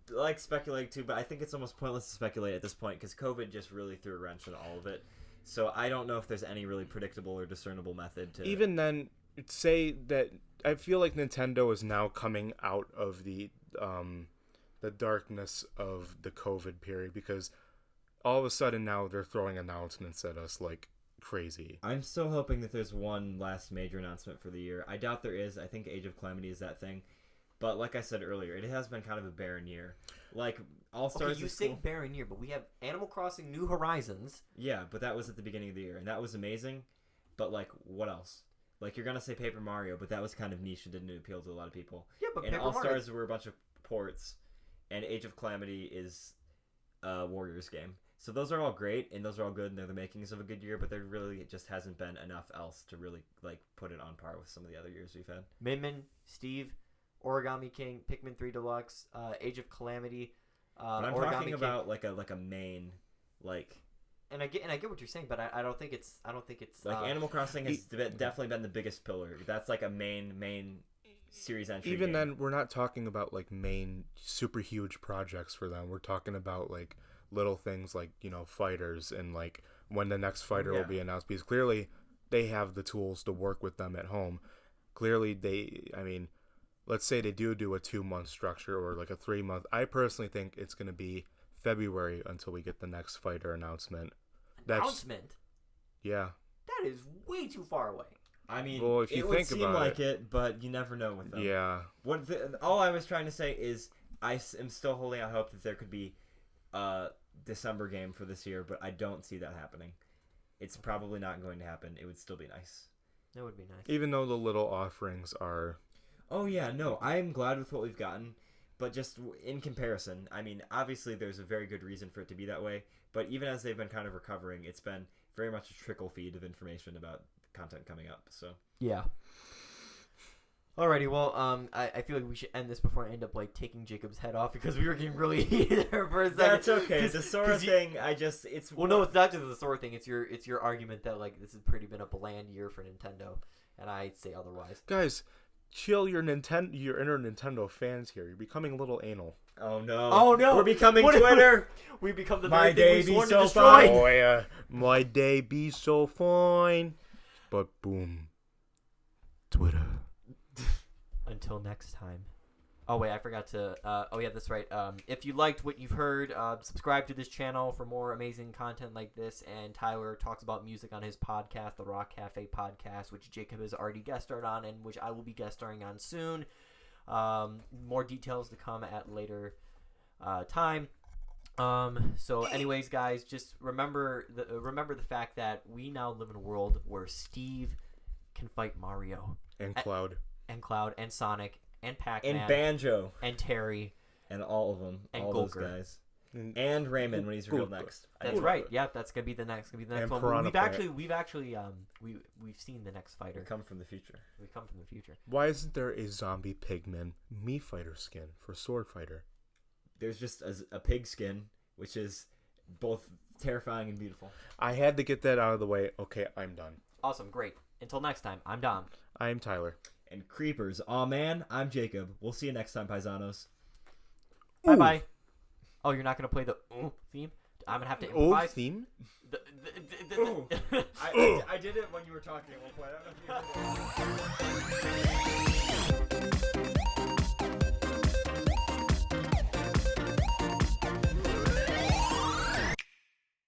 like speculating too, but I think it's almost pointless to speculate at this point because COVID just really threw a wrench in all of it. So I don't know if there's any really predictable or discernible method to. Even then, say that I feel like Nintendo is now coming out of the darkness of the COVID period, because all of a sudden now they're throwing announcements at us like crazy. I'm still hoping that there's one last major announcement for the year. I doubt there is. I think Age of Calamity is that thing. But like I said earlier, it has been kind of a barren year. Like All Stars. Okay, you is say cool. barren year, but we have Animal Crossing New Horizons. Yeah, but that was at the beginning of the year, and that was amazing. But like, what else? Like you're gonna say Paper Mario, but that was kind of niche and didn't appeal to a lot of people. Yeah, but And Paper All Mario. Stars were a bunch of ports, and Age of Calamity is a Warriors game. So those are all great, and those are all good, and they're the makings of a good year. But there really just hasn't been enough else to really like put it on par with some of the other years we've had. Min, Steve, Origami King, Pikmin 3 Deluxe, Age of Calamity. But I'm Origami talking King. about like a main like. And I get what you're saying, but I don't think it's Like Animal Crossing has definitely been the biggest pillar. That's like a main series entry. Even game. then, we're not talking about like main super huge projects for them. We're talking about like little things like, you know, fighters and like when the next fighter will be announced, because clearly they have the tools to work with them at home. Clearly let's say they do a 2-month structure or like a 3-month. I personally think it's going to be February until we get the next fighter announcement. announcement. Yeah. That is way too far away. I mean, Well, if you it would think seem about like it, but you never know with them. Yeah. All I was trying to say is I am still holding out hope that there could be a December game for this year, but I don't see that happening. It's probably not going to happen. It would still be nice. That would be nice. Even though the little offerings are... Oh, yeah, no, I'm glad with what we've gotten, but just in comparison, I mean, obviously there's a very good reason for it to be that way, but even as they've been kind of recovering, it's been very much a trickle feed of information about content coming up, so... Yeah. Alrighty, well, I feel like we should end this before I end up like taking Jacob's head off because we were getting really heated there for a second. That's okay. The Sora thing, it's... Well, no, it's not just the Sora thing. It's your argument that like this has pretty been a bland year for Nintendo, and I'd say otherwise. Guys, chill your inner Nintendo fans here. You're becoming a little anal. Oh no! Oh no! We're becoming Twitter. We become the My very day thing we be sworn so to destroy. fine. Oh yeah, my day be so fine. But boom, Twitter. Until next time. Oh wait, I forgot to. Oh yeah, that's right. If you liked what you've heard, subscribe to this channel for more amazing content like this. And Tyler talks about music on his podcast, the Rock Cafe Podcast, which Jacob has already guest starred on, and which I will be guest starring on soon. More details to come at later time. So anyways, guys, just remember the fact that we now live in a world where Steve can fight Mario And Cloud. and Cloud and Sonic and Pac-Man And Banjo. and Terry. And all of them. And all Gulker. those guys. And Raymond when he's revealed next. That's right. Yeah, that's gonna be the next. And one. Piranha We've Plant. actually we've seen the next We fighter. come from the future. We come from the future. Why isn't there a zombie pigman Mii Fighter skin for Sword Fighter? There's just a pig skin, which is both terrifying and beautiful. I had to get that out of the way. Okay, I'm done. Awesome, great. Until next time, I'm Dom. I'm Tyler. And creepers. Aw man, I'm Jacob. We'll see you next time, paisanos. Bye bye. Oh, you're not gonna play the theme? I'm gonna have to improvise. theme? I did it when you were talking at one point. I don't know if you did it.